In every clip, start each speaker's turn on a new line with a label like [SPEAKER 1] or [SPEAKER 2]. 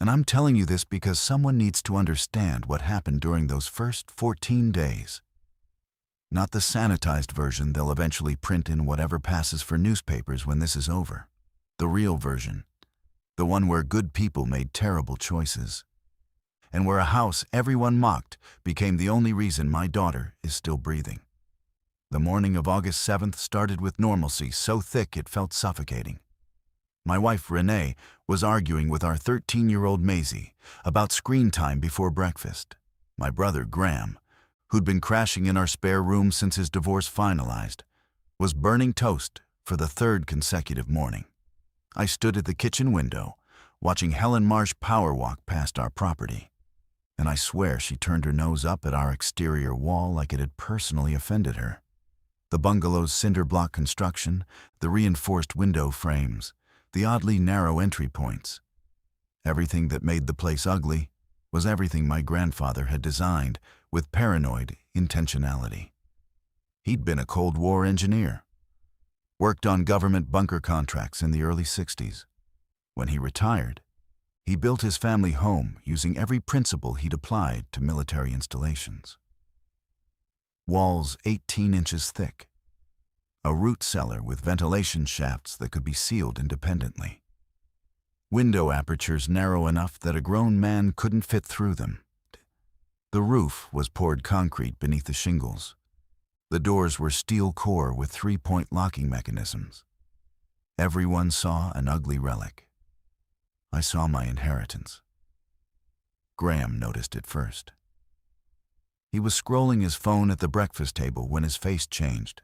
[SPEAKER 1] And I'm telling you this because someone needs to understand what happened during those first 14 days. Not the sanitized version they'll eventually print in whatever passes for newspapers when this is over. The real version. The one where good people made terrible choices. And where a house everyone mocked became the only reason my daughter is still breathing. The morning of August 7th started with normalcy so thick it felt suffocating. My wife, Renee, was arguing with our 13-year-old Maisie about screen time before breakfast. My brother, Graham, who'd been crashing in our spare room since his divorce finalized, was burning toast for the third consecutive morning. I stood at the kitchen window, watching Helen Marsh power walk past our property, and I swear she turned her nose up at our exterior wall like it had personally offended her. The bungalow's cinder block construction, the reinforced window frames, the oddly narrow entry points. Everything that made the place ugly was everything my grandfather had designed with paranoid intentionality. He'd been a Cold War engineer, worked on government bunker contracts in the early 60s. When he retired, he built his family home using every principle he'd applied to military installations. Walls 18 inches thick, a root cellar with ventilation shafts that could be sealed independently, window apertures narrow enough that a grown man couldn't fit through them. The roof was poured concrete beneath the shingles. The doors were steel core with 3-point locking mechanisms. Everyone saw an ugly relic. I saw my inheritance. Graham noticed it first. He was scrolling his phone at the breakfast table when his face changed.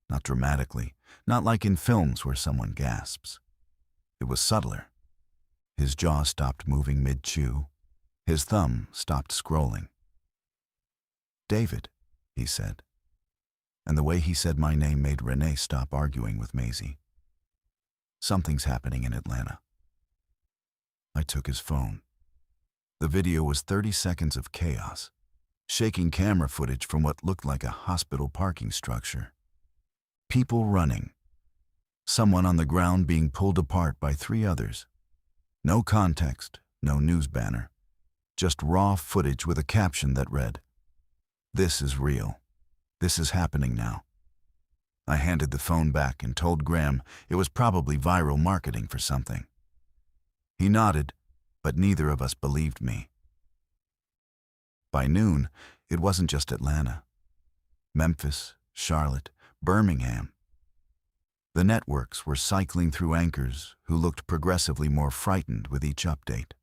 [SPEAKER 1] Not dramatically, not like in films where someone gasps. It was subtler. His jaw stopped moving mid-chew. His thumb stopped scrolling. "David," he said. And the way he said my name made Renee stop arguing with Maisie. "Something's happening in Atlanta." I took his phone. The video was 30 seconds of chaos, shaking camera footage from what looked like a hospital parking structure. People running. Someone on the ground being pulled apart by 3 others. No context, no news banner. Just raw footage with a caption that read, "This is real. This is happening now." I handed the phone back and told Graham it was probably viral marketing for something. He nodded, but neither of us believed me. By noon, it wasn't just Atlanta. Memphis, Charlotte, Birmingham. The networks were cycling through anchors who looked progressively more frightened with each update.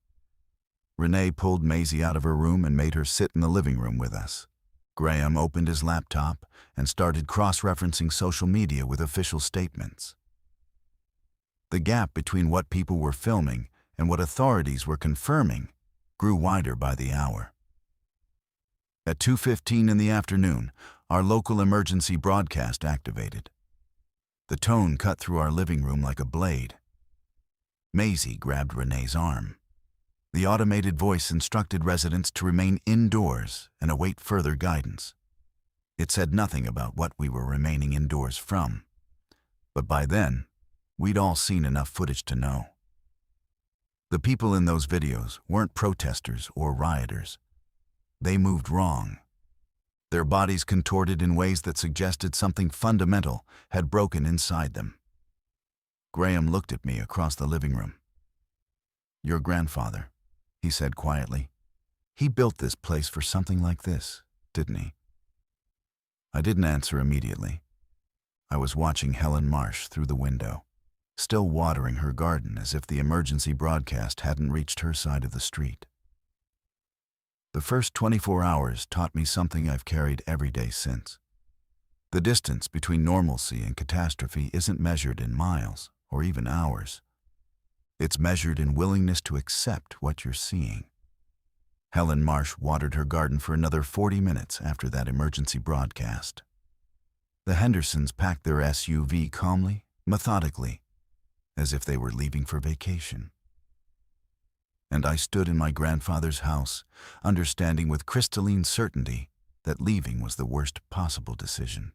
[SPEAKER 1] Renee pulled Maisie out of her room and made her sit in the living room with us. Graham opened his laptop and started cross-referencing social media with official statements. The gap between what people were filming and what authorities were confirming grew wider by the hour. At 2:15 in the afternoon, our local emergency broadcast activated. The tone cut through our living room like a blade. Maisie grabbed Renee's arm. The automated voice instructed residents to remain indoors and await further guidance. It said nothing about what we were remaining indoors from. But by then, we'd all seen enough footage to know. The people in those videos weren't protesters or rioters. They moved wrong. Their bodies contorted in ways that suggested something fundamental had broken inside them. Graham looked at me across the living room. "Your grandfather," he said quietly. "He built this place for something like this, didn't he?" I didn't answer immediately. I was watching Helen Marsh through the window, still watering her garden as if the emergency broadcast hadn't reached her side of the street. The first 24 hours taught me something I've carried every day since. The distance between normalcy and catastrophe isn't measured in miles or even hours. It's measured in willingness to accept what you're seeing. Helen Marsh watered her garden for another 40 minutes after that emergency broadcast. The Hendersons packed their SUV calmly, methodically, as if they were leaving for vacation. And I stood in my grandfather's house, understanding with crystalline certainty that leaving was the worst possible decision.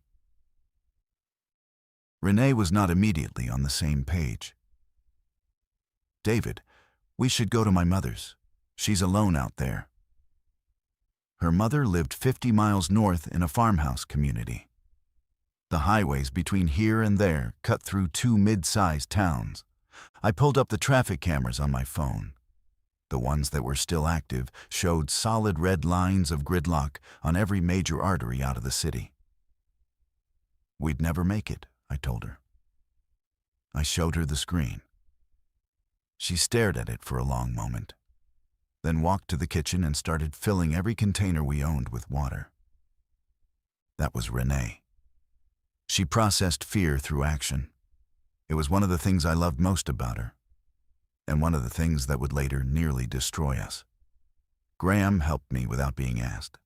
[SPEAKER 1] Renee was not immediately on the same page. "David, We should go to my mother's. She's alone out there. Her mother lived 50 miles north in a farmhouse community. The highways between here and there cut through two mid-sized towns. I pulled up the traffic cameras on my phone. The ones that were still active showed solid red lines of gridlock on every major artery out of the city. We'd never make it, I told her. I showed her the screen. She stared at it for a long moment, then walked to the kitchen and started filling every container we owned with water. That was Renee. She processed fear through action. It was one of the things I loved most about her, and one of the things that would later nearly destroy us. Graham helped me without being asked.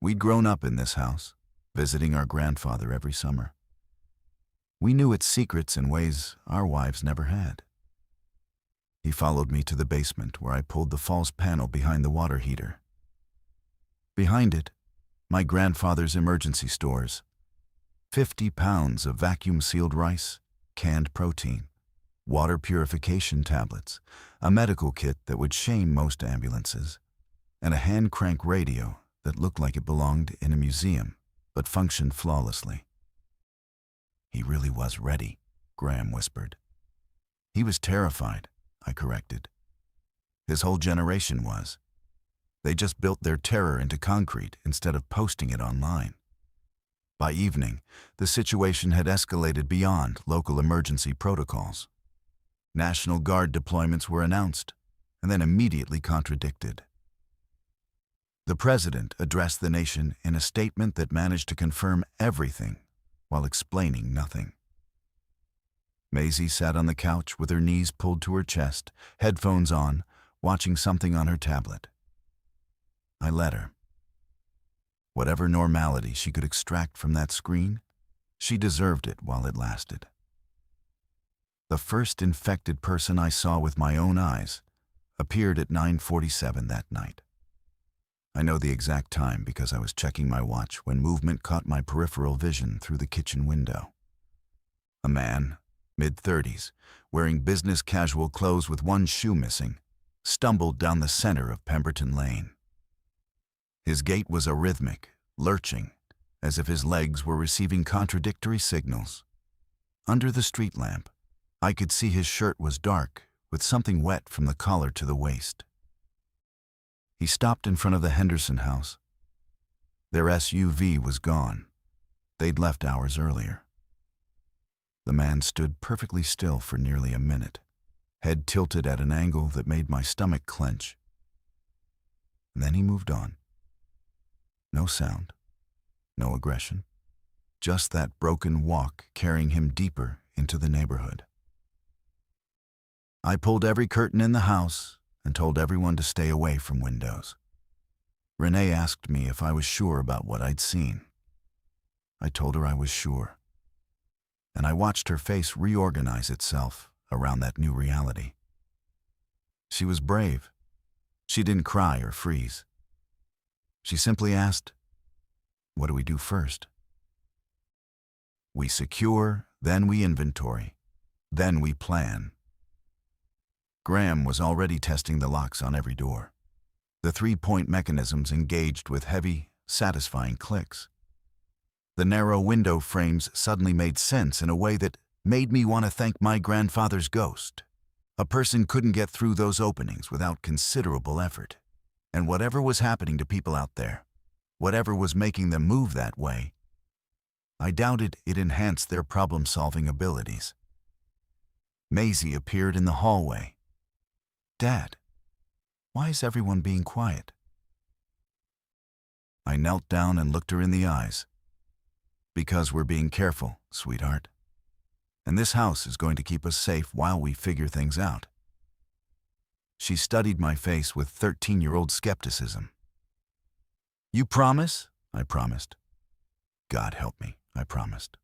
[SPEAKER 1] We'd grown up in this house, visiting our grandfather every summer. We knew its secrets in ways our wives never had. He followed me to the basement where I pulled the false panel behind the water heater. Behind it, my grandfather's emergency stores. 50 pounds of vacuum-sealed rice, canned protein, water purification tablets, a medical kit that would shame most ambulances, and a hand-crank radio that looked like it belonged in a museum, but functioned flawlessly. He really was ready, Graham whispered. He was terrified, I corrected. His whole generation was. They just built their terror into concrete instead of posting it online. By evening, the situation had escalated beyond local emergency protocols. National Guard deployments were announced and then immediately contradicted. The president addressed the nation in a statement that managed to confirm everything while explaining nothing. Maisie sat on the couch with her knees pulled to her chest, headphones on, watching something on her tablet. I let her. Whatever normality she could extract from that screen, she deserved it while it lasted. The first infected person I saw with my own eyes appeared at 9:47 that night. I know the exact time because I was checking my watch when movement caught my peripheral vision through the kitchen window. A man, mid-30s, wearing business casual clothes with one shoe missing, stumbled down the center of Pemberton Lane. His gait was arrhythmic, lurching, as if his legs were receiving contradictory signals. Under the street lamp, I could see his shirt was dark, with something wet from the collar to the waist. He stopped in front of the Henderson house. Their SUV was gone. They'd left hours earlier. The man stood perfectly still for nearly a minute, head tilted at an angle that made my stomach clench. And then he moved on. No sound, no aggression, just that broken walk carrying him deeper into the neighborhood. I pulled every curtain in the house and told everyone to stay away from windows. Renee asked me if I was sure about what I'd seen. I told her I was sure. And I watched her face reorganize itself around that new reality. She was brave. She didn't cry or freeze. She simply asked, "What do we do first?" We secure, then we inventory, then we plan. Graham was already testing the locks on every door. The 3-point mechanisms engaged with heavy, satisfying clicks. The narrow window frames suddenly made sense in a way that made me want to thank my grandfather's ghost. A person couldn't get through those openings without considerable effort. And whatever was happening to people out there, whatever was making them move that way, I doubted it enhanced their problem-solving abilities. Maisie appeared in the hallway. "Dad, why is everyone being quiet?" I knelt down and looked her in the eyes. "Because we're being careful, sweetheart. And this house is going to keep us safe while we figure things out." She studied my face with 13-year-old skepticism. "You promise?" I promised. "God help me," I promised.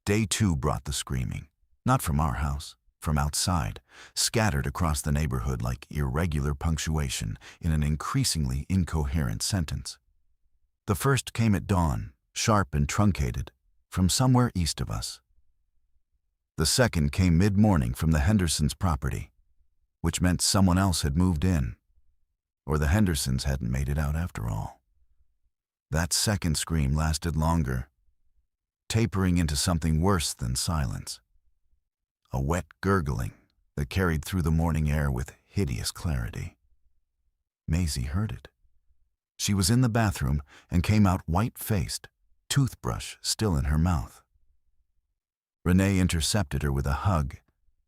[SPEAKER 1] Day 2 brought the screaming, not from our house, from outside, scattered across the neighborhood like irregular punctuation in an increasingly incoherent sentence. The first came at dawn, sharp and truncated, from somewhere east of us. The second came mid-morning from the Hendersons' property, which meant someone else had moved in, or the Hendersons hadn't made it out after all. That second scream lasted longer, tapering into something worse than silence. A wet gurgling that carried through the morning air with hideous clarity. Maisie heard it. She was in the bathroom and came out white-faced, toothbrush still in her mouth. Renee intercepted her with a hug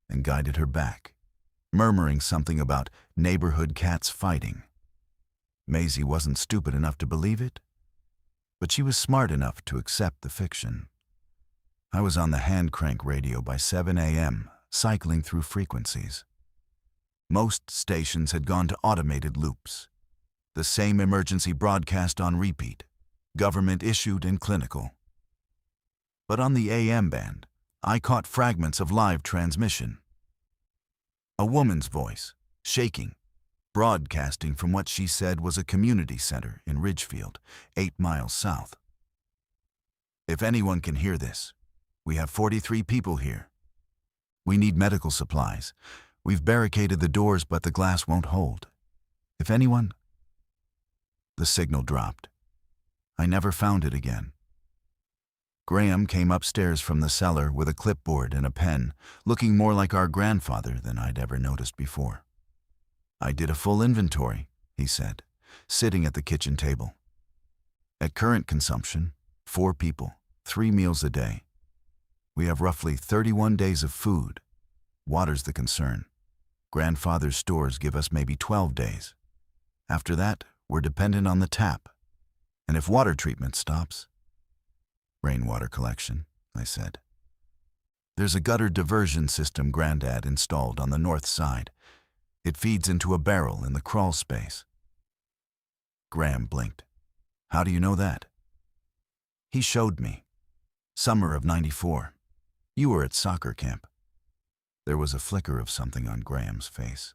[SPEAKER 1] and guided her back, murmuring something about neighborhood cats fighting. Maisie wasn't stupid enough to believe it, but she was smart enough to accept the fiction. I was on the hand-crank radio by 7 a.m., cycling through frequencies. Most stations had gone to automated loops. The same emergency broadcast on repeat, government-issued and clinical. But on the AM band, I caught fragments of live transmission. A woman's voice, shaking, broadcasting from what she said was a community center in Ridgefield, 8 miles south. If anyone can hear this, we have 43 people here. We need medical supplies. We've barricaded the doors, but the glass won't hold. If anyone... The signal dropped. I never found it again. Graham came upstairs from the cellar with a clipboard and a pen, looking more like our grandfather than I'd ever noticed before. I did a full inventory, he said, sitting at the kitchen table. At current consumption, 4 people, 3 meals a day. We have roughly 31 days of food. Water's the concern. Grandfather's stores give us maybe 12 days. After that, we're dependent on the tap. And if water treatment stops... Rainwater collection, I said. There's a gutter diversion system Granddad installed on the north side. It feeds into a barrel in the crawl space. Graham blinked. How do you know that? He showed me. Summer of '94. You were at soccer camp. There was a flicker of something on Graham's face.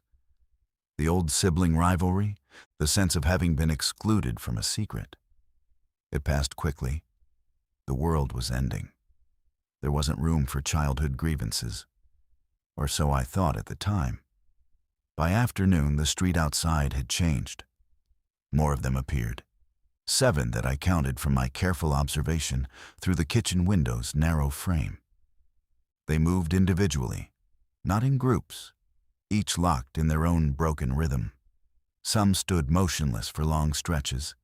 [SPEAKER 1] The old sibling rivalry, the sense of having been excluded from a secret. It passed quickly. The world was ending. There wasn't room for childhood grievances. Or so I thought at the time. By afternoon, the street outside had changed. More of them appeared. 7 that I counted from my careful observation through the kitchen window's narrow frame. They moved individually, not in groups, each locked in their own broken rhythm. Some stood motionless for long stretches.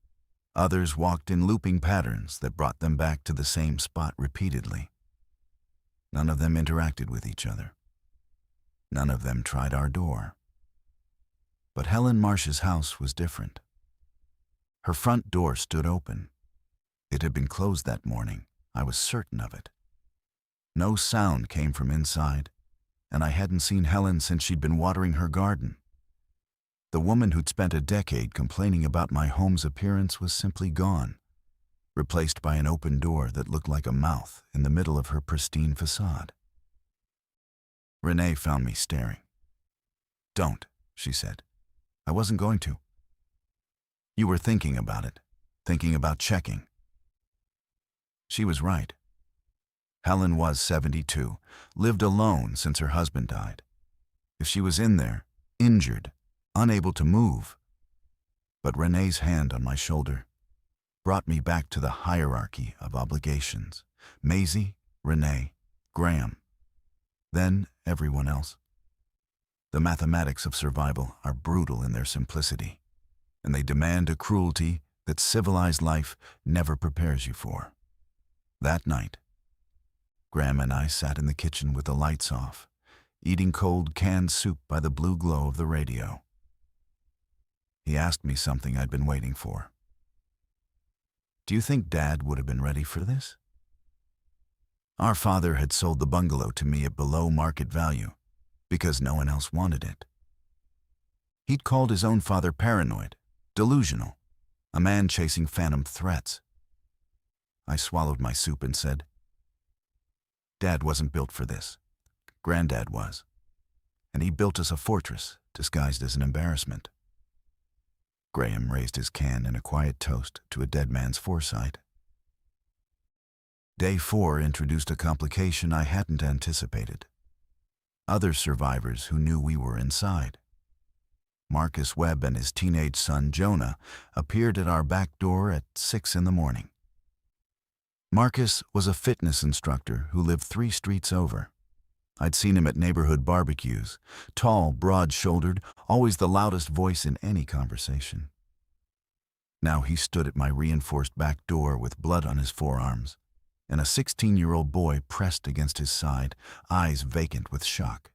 [SPEAKER 1] Others walked in looping patterns that brought them back to the same spot repeatedly. None of them interacted with each other. None of them tried our door. But Helen Marsh's house was different. Her front door stood open. It had been closed that morning. I was certain of it. No sound came from inside, and I hadn't seen Helen since she'd been watering her garden. The woman who'd spent a decade complaining about my home's appearance was simply gone, replaced by an open door that looked like a mouth in the middle of her pristine facade. Renee found me staring. "Don't," she said. "I wasn't going to." "You were thinking about it, thinking about checking." She was right. Helen was 72, lived alone since her husband died. If she was in there, injured, unable to move. But Renee's hand on my shoulder brought me back to the hierarchy of obligations. Maisie, Renee, Graham. Then everyone else. The mathematics of survival are brutal in their simplicity, and they demand a cruelty that civilized life never prepares you for. That night, Graham and I sat in the kitchen with the lights off, eating cold canned soup by the blue glow of the radio. He asked me something I'd been waiting for. "Do you think Dad would have been ready for this?" Our father had sold the bungalow to me at below market value because no one else wanted it. He'd called his own father paranoid, delusional, a man chasing phantom threats. I swallowed my soup and said, "Dad wasn't built for this. Granddad was. And he built us a fortress disguised as an embarrassment." Graham raised his can in a quiet toast to a dead man's foresight. Day 4 introduced a complication I hadn't anticipated. Other survivors who knew we were inside, Marcus Webb and his teenage son Jonah appeared at our back door at 6 in the morning. Marcus was a fitness instructor who lived 3 streets over. I'd seen him at neighborhood barbecues, tall, broad-shouldered, always the loudest voice in any conversation. Now he stood at my reinforced back door with blood on his forearms, and a 16-year-old boy pressed against his side, eyes vacant with shock.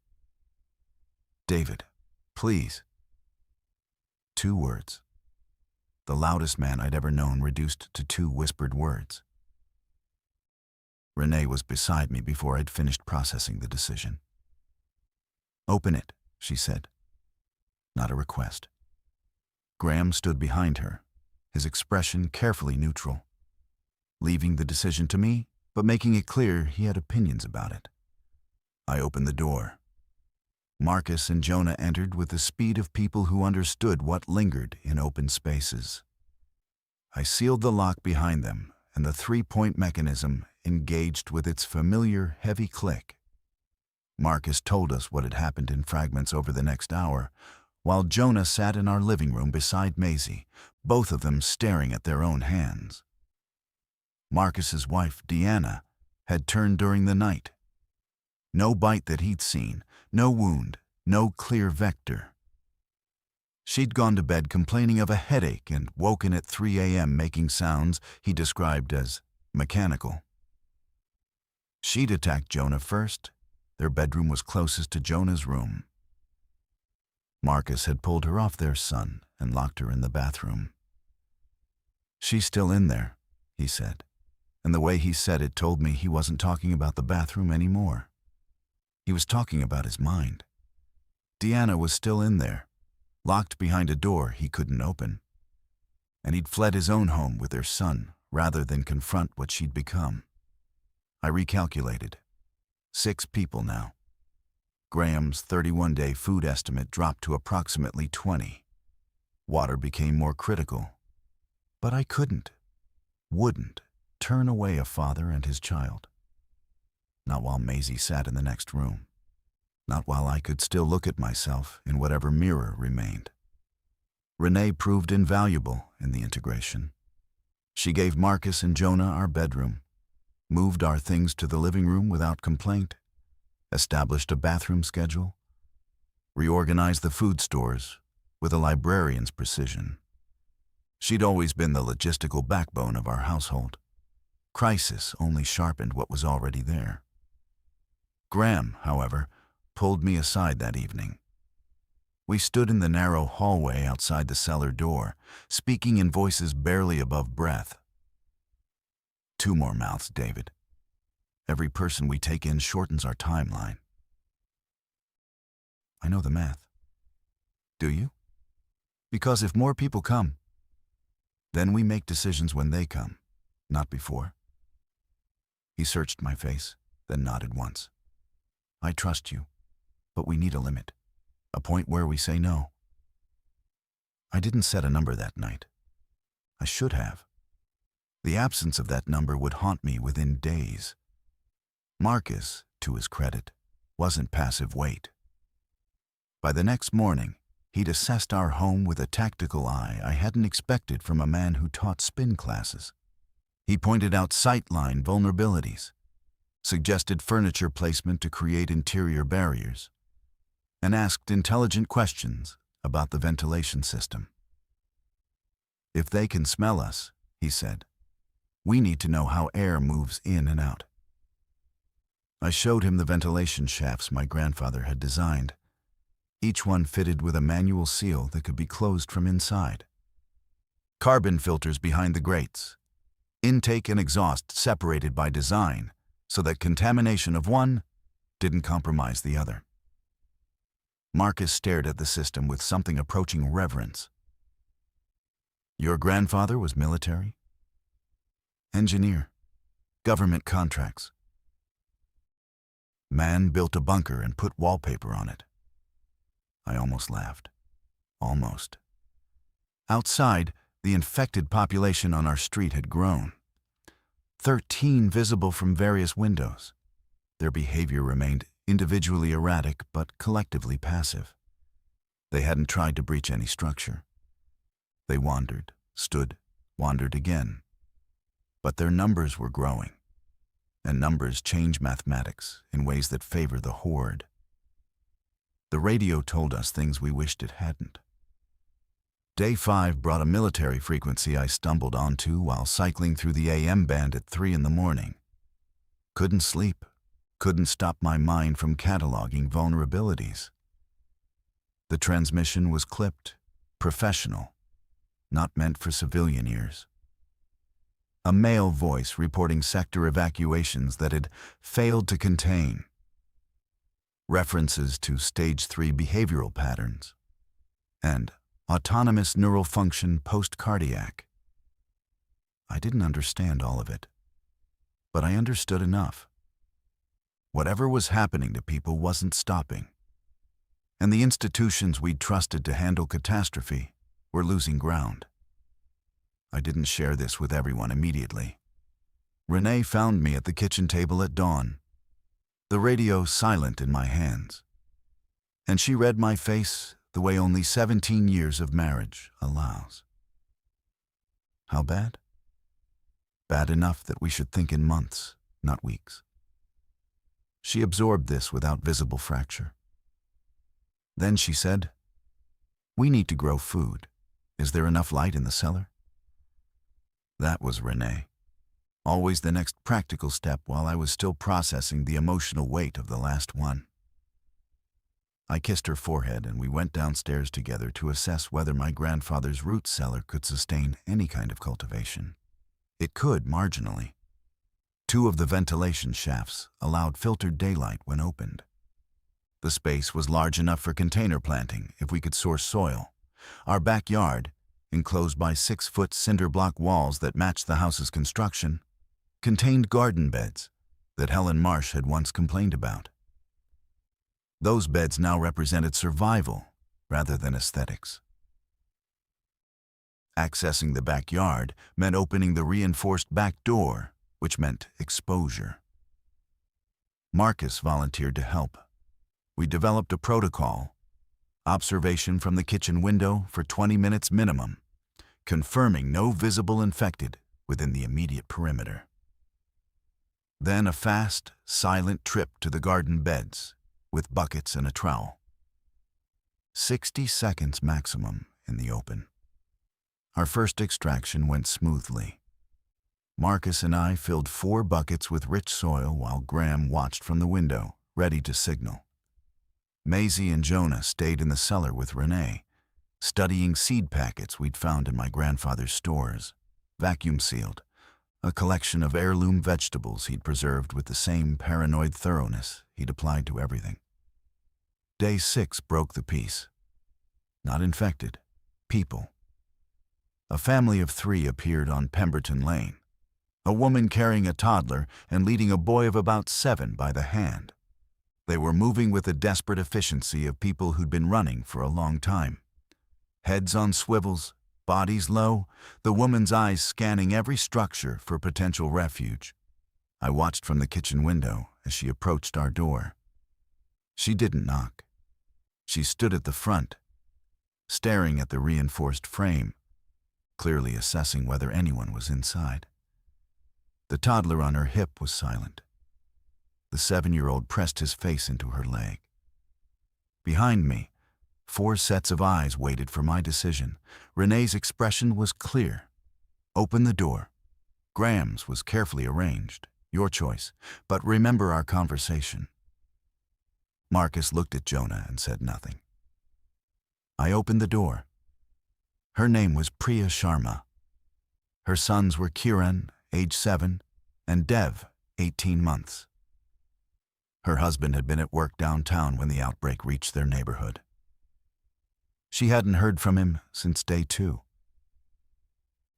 [SPEAKER 1] "David, please." 2 words. The loudest man I'd ever known reduced to 2 whispered words. Renee was beside me before I'd finished processing the decision. "Open it," she said. Not a request. Graham stood behind her, his expression carefully neutral, leaving the decision to me, but making it clear he had opinions about it. I opened the door. Marcus and Jonah entered with the speed of people who understood what lingered in open spaces. I sealed the lock behind them, and the 3-point mechanism engaged with its familiar heavy click. Marcus told us what had happened in fragments over the next hour, while Jonah sat in our living room beside Maisie, both of them staring at their own hands. Marcus's wife, Deanna, had turned during the night. No bite that he'd seen, no wound, no clear vector. She'd gone to bed complaining of a headache and woken at 3 a.m. making sounds he described as mechanical. She'd attacked Jonah first. Their bedroom was closest to Jonah's room. Marcus had pulled her off their son and locked her in the bathroom. "She's still in there," he said, and the way he said it told me he wasn't talking about the bathroom anymore. He was talking about his mind. Deanna was still in there, locked behind a door he couldn't open. And he'd fled his own home with their son rather than confront what she'd become. I recalculated. 6 people now. Graham's 31-day food estimate dropped to approximately 20. Water became more critical. But I wouldn't turn away a father and his child. Not while Maisie sat in the next room. Not while I could still look at myself in whatever mirror remained. Renee proved invaluable in the integration. She gave Marcus and Jonah our bedroom, moved our things to the living room without complaint, established a bathroom schedule, reorganized the food stores with a librarian's precision. She'd always been the logistical backbone of our household. Crisis only sharpened what was already there. Graham, however, pulled me aside that evening. We stood in the narrow hallway outside the cellar door, speaking in voices barely above breath. 2 more mouths, David. Every person we take in shortens our timeline. I know the math. Do you? Because if more people come, then we make decisions when they come, not before. He searched my face, then nodded once. I trust you, but we need a limit, a point where we say no. I didn't set a number that night. I should have. The absence of that number would haunt me within days. Marcus, to his credit, wasn't passive weight. By the next morning, he'd assessed our home with a tactical eye I hadn't expected from a man who taught spin classes. He pointed out sightline vulnerabilities, suggested furniture placement to create interior barriers, and asked intelligent questions about the ventilation system. If they can smell us, he said, we need to know how air moves in and out. I showed him the ventilation shafts my grandfather had designed, each one fitted with a manual seal that could be closed from inside. Carbon filters behind the grates, intake and exhaust separated by design so that contamination of one didn't compromise the other. Marcus stared at the system with something approaching reverence. Your grandfather was military? Engineer. Government contracts. Man built a bunker and put wallpaper on it. I almost laughed. Almost. Outside, the infected population on our street had grown. 13 visible from various windows. Their behavior remained individually erratic but collectively passive. They hadn't tried to breach any structure. They wandered, stood, wandered again. But their numbers were growing, and numbers change mathematics in ways that favor the horde. The radio told us things we wished it hadn't. Day 5 brought a military frequency I stumbled onto while cycling through the AM band at 3 in the morning. Couldn't sleep, couldn't stop my mind from cataloging vulnerabilities. The transmission was clipped, professional, not meant for civilian ears. A male voice reporting sector evacuations that had failed to contain. References to Stage 3 behavioral patterns. And autonomous neural function post-cardiac. I didn't understand all of it, but I understood enough. Whatever was happening to people wasn't stopping, and the institutions we'd trusted to handle catastrophe were losing ground. I didn't share this with everyone immediately. Renee found me at the kitchen table at dawn, the radio silent in my hands, and she read my face the way only 17 years of marriage allows. How bad? Bad enough that we should think in months, not weeks. She absorbed this without visible fracture. Then she said, "We need to grow food. Is there enough light in the cellar?" That was Renee. Always the next practical step while I was still processing the emotional weight of the last one. I kissed her forehead and we went downstairs together to assess whether my grandfather's root cellar could sustain any kind of cultivation. It could, marginally. 2 of the ventilation shafts allowed filtered daylight when opened. The space was large enough for container planting if we could source soil. Our backyard, enclosed by 6-foot cinder block walls that matched the house's construction, contained garden beds that Helen Marsh had once complained about. Those beds now represented survival rather than aesthetics. Accessing the backyard meant opening the reinforced back door, which meant exposure. Marcus volunteered to help. We developed a protocol: observation from the kitchen window for 20 minutes minimum, confirming no visible infected within the immediate perimeter. Then a fast, silent trip to the garden beds with buckets and a trowel. 60 seconds maximum in the open. Our first extraction went smoothly. Marcus and I filled 4 buckets with rich soil while Graham watched from the window, ready to signal. Maisie and Jonah stayed in the cellar with Renee, studying seed packets we'd found in my grandfather's stores, vacuum-sealed, a collection of heirloom vegetables he'd preserved with the same paranoid thoroughness he'd applied to everything. Day 6 broke the peace. Not infected, people. A family of 3 appeared on Pemberton Lane, a woman carrying a toddler and leading a boy of about 7 by the hand. They were moving with the desperate efficiency of people who'd been running for a long time. Heads on swivels, bodies low, the woman's eyes scanning every structure for potential refuge. I watched from the kitchen window as she approached our door. She didn't knock. She stood at the front, staring at the reinforced frame, clearly assessing whether anyone was inside. The toddler on her hip was silent. The 7-year-old pressed his face into her leg. Behind me, 4 sets of eyes waited for my decision. Renee's expression was clear. Open the door. Graham's was carefully arranged. Your choice. But remember our conversation. Marcus looked at Jonah and said nothing. I opened the door. Her name was Priya Sharma. Her sons were Kiran, age 7, and Dev, 18 months. Her husband had been at work downtown when the outbreak reached their neighborhood. She hadn't heard from him since day 2.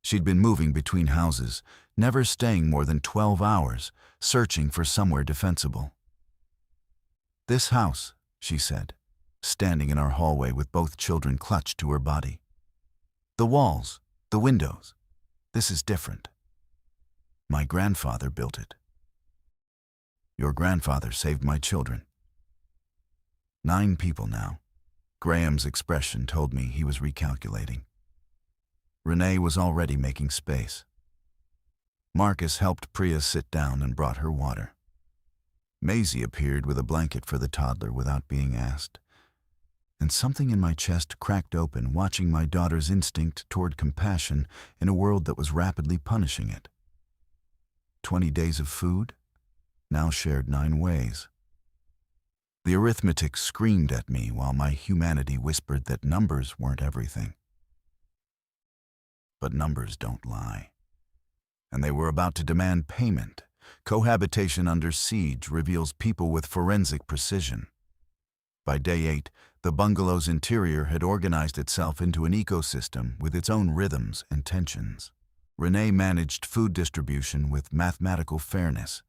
[SPEAKER 1] She'd been moving between houses, never staying more than 12 hours, searching for somewhere defensible. This house, she said, standing in our hallway with both children clutched to her body. The walls, the windows, this is different. My grandfather built it. Your grandfather saved my children. 9 people now. Graham's expression told me he was recalculating. Renee was already making space. Marcus helped Priya sit down and brought her water. Maisie appeared with a blanket for the toddler without being asked, and something in my chest cracked open watching my daughter's instinct toward compassion in a world that was rapidly punishing it. 20 days of food, now shared 9 ways. The arithmetic screamed at me while my humanity whispered that numbers weren't everything. But numbers don't lie. And they were about to demand payment. Cohabitation under siege reveals people with forensic precision. By day 8, the bungalow's interior had organized itself into an ecosystem with its own rhythms and tensions. Renee managed food distribution with mathematical fairness,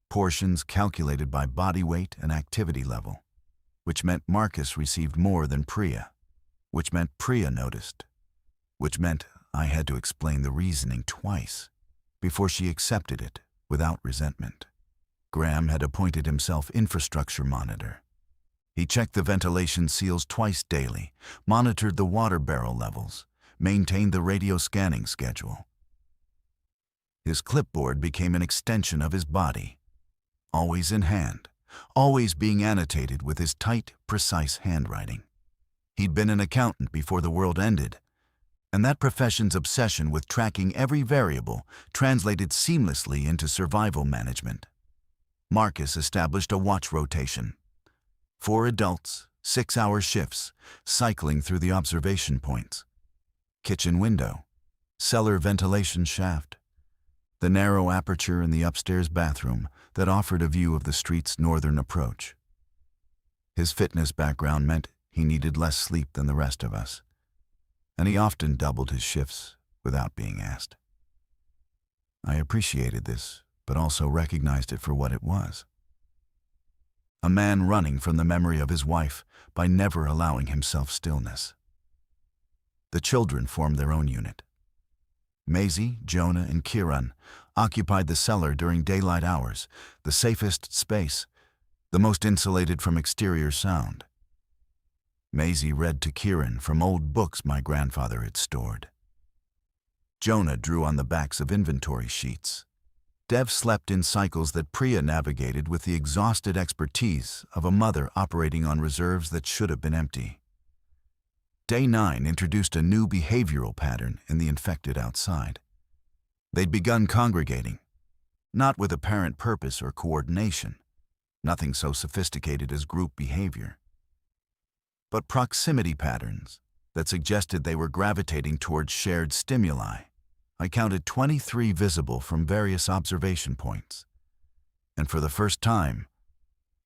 [SPEAKER 1] portions calculated by body weight and activity level, which meant Marcus received more than Priya, which meant Priya noticed, which meant I had to explain the reasoning twice before she accepted it without resentment. Graham had appointed himself infrastructure monitor. He checked the ventilation seals twice daily, monitored the water barrel levels, maintained the radio scanning schedule. His clipboard became an extension of his body, always in hand, always being annotated with his tight, precise handwriting. He'd been an accountant before the world ended, and that profession's obsession with tracking every variable translated seamlessly into survival management. Marcus established a watch rotation. 4 adults, 6-hour shifts, cycling through the observation points. Kitchen window, cellar ventilation shaft, the narrow aperture in the upstairs bathroom that offered a view of the street's northern approach. His fitness background meant he needed less sleep than the rest of us, and he often doubled his shifts without being asked. I appreciated this, but also recognized it for what it was. A man running from the memory of his wife by never allowing himself stillness. The children formed their own unit. Maisie, Jonah, and Kieran occupied the cellar during daylight hours, the safest space, the most insulated from exterior sound. Maisie read to Kieran from old books my grandfather had stored. Jonah drew on the backs of inventory sheets. Dev slept in cycles that Priya navigated with the exhausted expertise of a mother operating on reserves that should have been empty. Day 9 introduced a new behavioral pattern in the infected outside. They'd begun congregating, not with apparent purpose or coordination, nothing so sophisticated as group behavior, but proximity patterns that suggested they were gravitating towards shared stimuli. I counted 23 visible from various observation points, and for the first time,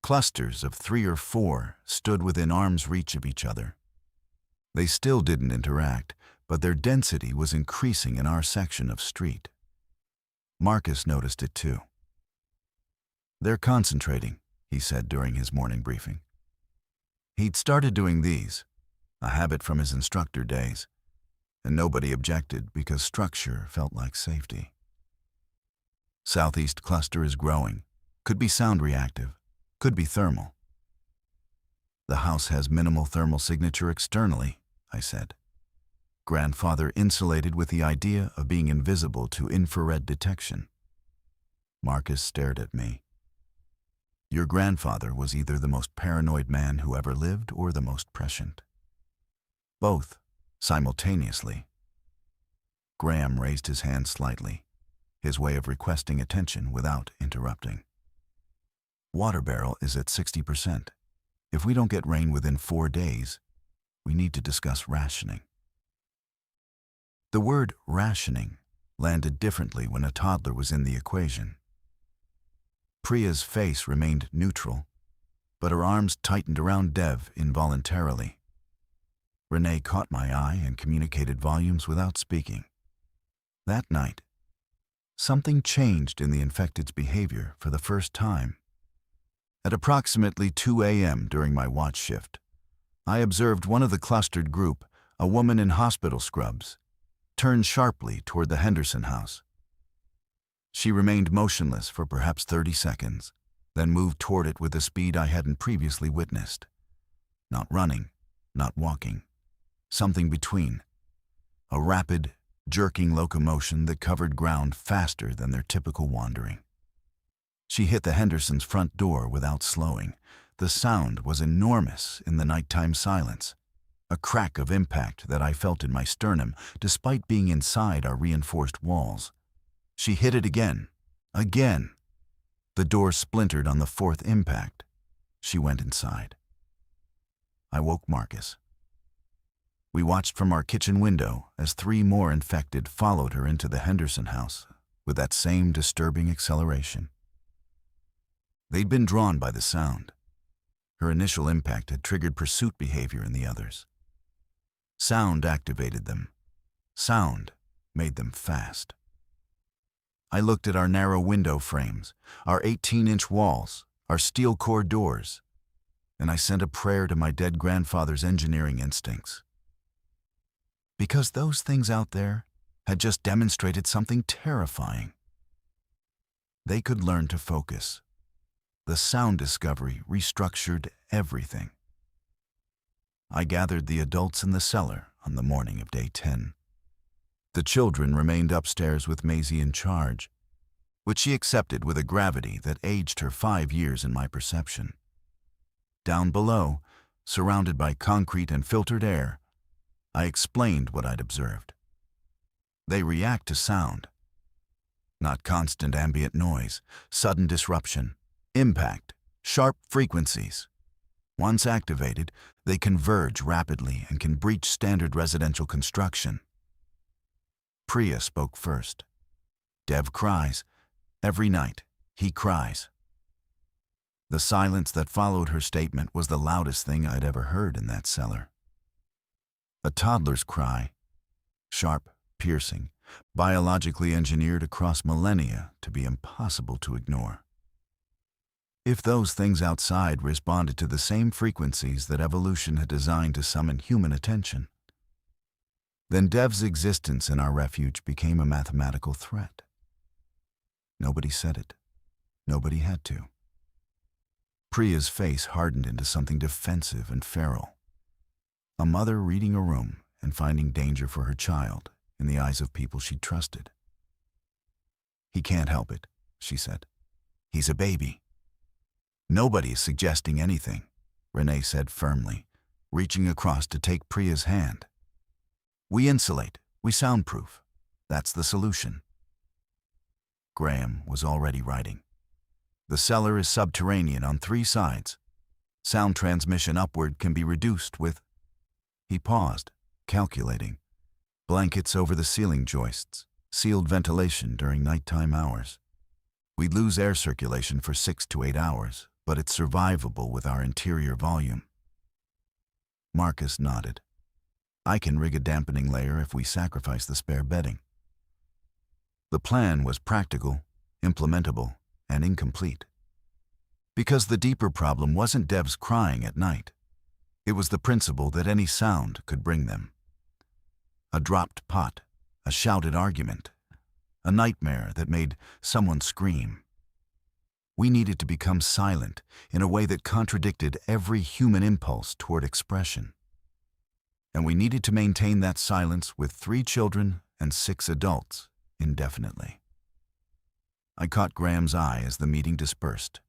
[SPEAKER 1] clusters of 3 or 4 stood within arm's reach of each other. They still didn't interact, but their density was increasing in our section of street. Marcus noticed it too. "They're concentrating," he said during his morning briefing. He'd started doing these, a habit from his instructor days, and nobody objected because structure felt like safety. Southeast cluster is growing. Could be sound reactive, could be thermal. The house has minimal thermal signature externally, I said. Grandfather insulated with the idea of being invisible to infrared detection. Marcus stared at me. Your grandfather was either the most paranoid man who ever lived or the most prescient. Both, simultaneously. Graham raised his hand slightly, his way of requesting attention without interrupting. Water barrel is at 60%. If we don't get rain within 4 days, we need to discuss rationing. The word rationing landed differently when a toddler was in the equation. Priya's face remained neutral, but her arms tightened around Dev involuntarily. Renee caught my eye and communicated volumes without speaking. That night, something changed in the infected's behavior for the first time. At approximately 2 a.m. during my watch shift, I observed one of the clustered group, a woman in hospital scrubs, turn sharply toward the Henderson house. She remained motionless for perhaps 30 seconds, then moved toward it with a speed I hadn't previously witnessed. Not running, not walking. Something between. A rapid, jerking locomotion that covered ground faster than their typical wandering. She hit the Hendersons' front door without slowing. The sound was enormous in the nighttime silence. A crack of impact that I felt in my sternum despite being inside our reinforced walls. She hit it again. Again. The door splintered on the fourth impact. She went inside. I woke Marcus. We watched from our kitchen window as 3 more infected followed her into the Henderson house with that same disturbing acceleration. They'd been drawn by the sound. Her initial impact had triggered pursuit behavior in the others. Sound activated them. Sound made them fast. I looked at our narrow window frames, our 18-inch walls, our steel core doors, and I sent a prayer to my dead grandfather's engineering instincts. Because those things out there had just demonstrated something terrifying. They could learn to focus. The sound discovery restructured everything. I gathered the adults in the cellar on the morning of day 10. The children remained upstairs with Maisie in charge, which she accepted with a gravity that aged her 5 years in my perception. Down below, surrounded by concrete and filtered air, I explained what I'd observed. They react to sound. Not constant ambient noise, sudden disruption, impact, sharp frequencies. Once activated, they converge rapidly and can breach standard residential construction. Priya spoke first. Dev cries. Every night, he cries. The silence that followed her statement was the loudest thing I'd ever heard in that cellar. A toddler's cry, sharp, piercing, biologically engineered across millennia to be impossible to ignore. If those things outside responded to the same frequencies that evolution had designed to summon human attention, then Dev's existence in our refuge became a mathematical threat. Nobody said it. Nobody had to. Priya's face hardened into something defensive and feral. A mother reading a room and finding danger for her child in the eyes of people she trusted. He can't help it, she said. He's a baby. Nobody is suggesting anything, Renee said firmly, reaching across to take Priya's hand. We insulate, we soundproof. That's the solution. Graham was already writing. The cellar is subterranean on 3 sides. Sound transmission upward can be reduced with... He paused, calculating. Blankets over the ceiling joists, sealed ventilation during nighttime hours. We'd lose air circulation for 6 to 8 hours, but it's survivable with our interior volume. Marcus nodded. I can rig a dampening layer if we sacrifice the spare bedding. The plan was practical, implementable, and incomplete. Because the deeper problem wasn't Dev's crying at night. It was the principle that any sound could bring them. A dropped pot, a shouted argument, a nightmare that made someone scream. We needed to become silent in a way that contradicted every human impulse toward expression. And we needed to maintain that silence with 3 children and 6 adults indefinitely. I caught Graham's eye as the meeting dispersed.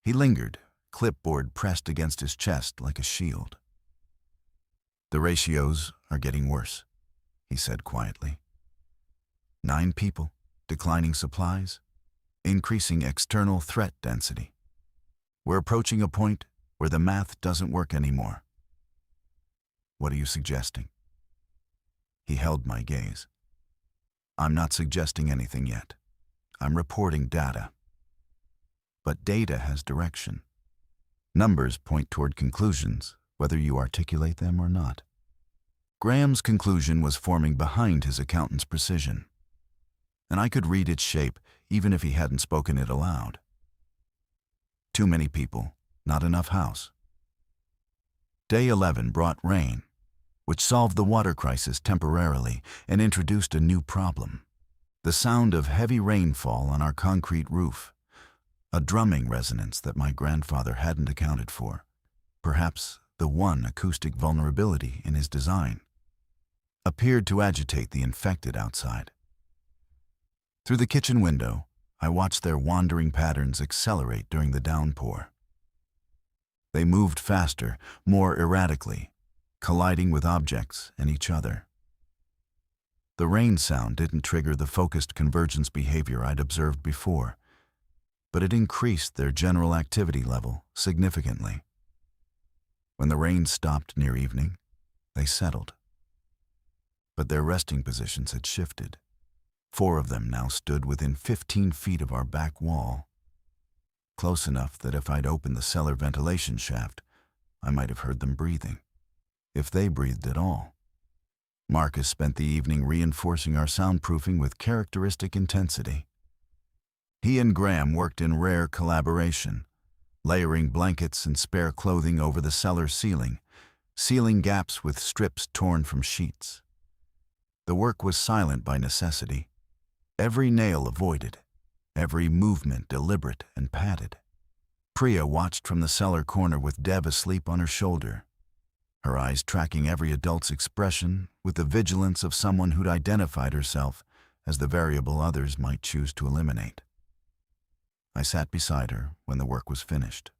[SPEAKER 1] He lingered, clipboard pressed against his chest like a shield. The ratios are getting worse, he said quietly. 9 people, declining supplies, increasing external threat density. We're approaching a point where the math doesn't work anymore. What are you suggesting? He held my gaze. I'm not suggesting anything yet. I'm reporting data. But data has direction. Numbers point toward conclusions, whether you articulate them or not. Graham's conclusion was forming behind his accountant's precision, and I could read its shape even if he hadn't spoken it aloud. Too many people, not enough house. Day 11 brought rain, which solved the water crisis temporarily and introduced a new problem. The sound of heavy rainfall on our concrete roof, a drumming resonance that my grandfather hadn't accounted for, perhaps the one acoustic vulnerability in his design, appeared to agitate the infected outside. Through the kitchen window, I watched their wandering patterns accelerate during the downpour. They moved faster, more erratically, colliding with objects and each other. The rain sound didn't trigger the focused convergence behavior I'd observed before, but it increased their general activity level significantly. When the rain stopped near evening, they settled. But their resting positions had shifted. 4 of them now stood within 15 feet of our back wall, close enough that if I'd opened the cellar ventilation shaft, I might have heard them breathing, if they breathed at all. Marcus spent the evening reinforcing our soundproofing with characteristic intensity. He and Graham worked in rare collaboration, layering blankets and spare clothing over the cellar ceiling, sealing gaps with strips torn from sheets. The work was silent by necessity, every nail avoided, every movement deliberate and padded. Priya watched from the cellar corner with Deb asleep on her shoulder, her eyes tracking every adult's expression with the vigilance of someone who'd identified herself as the variable others might choose to eliminate. I sat beside her when the work was finished.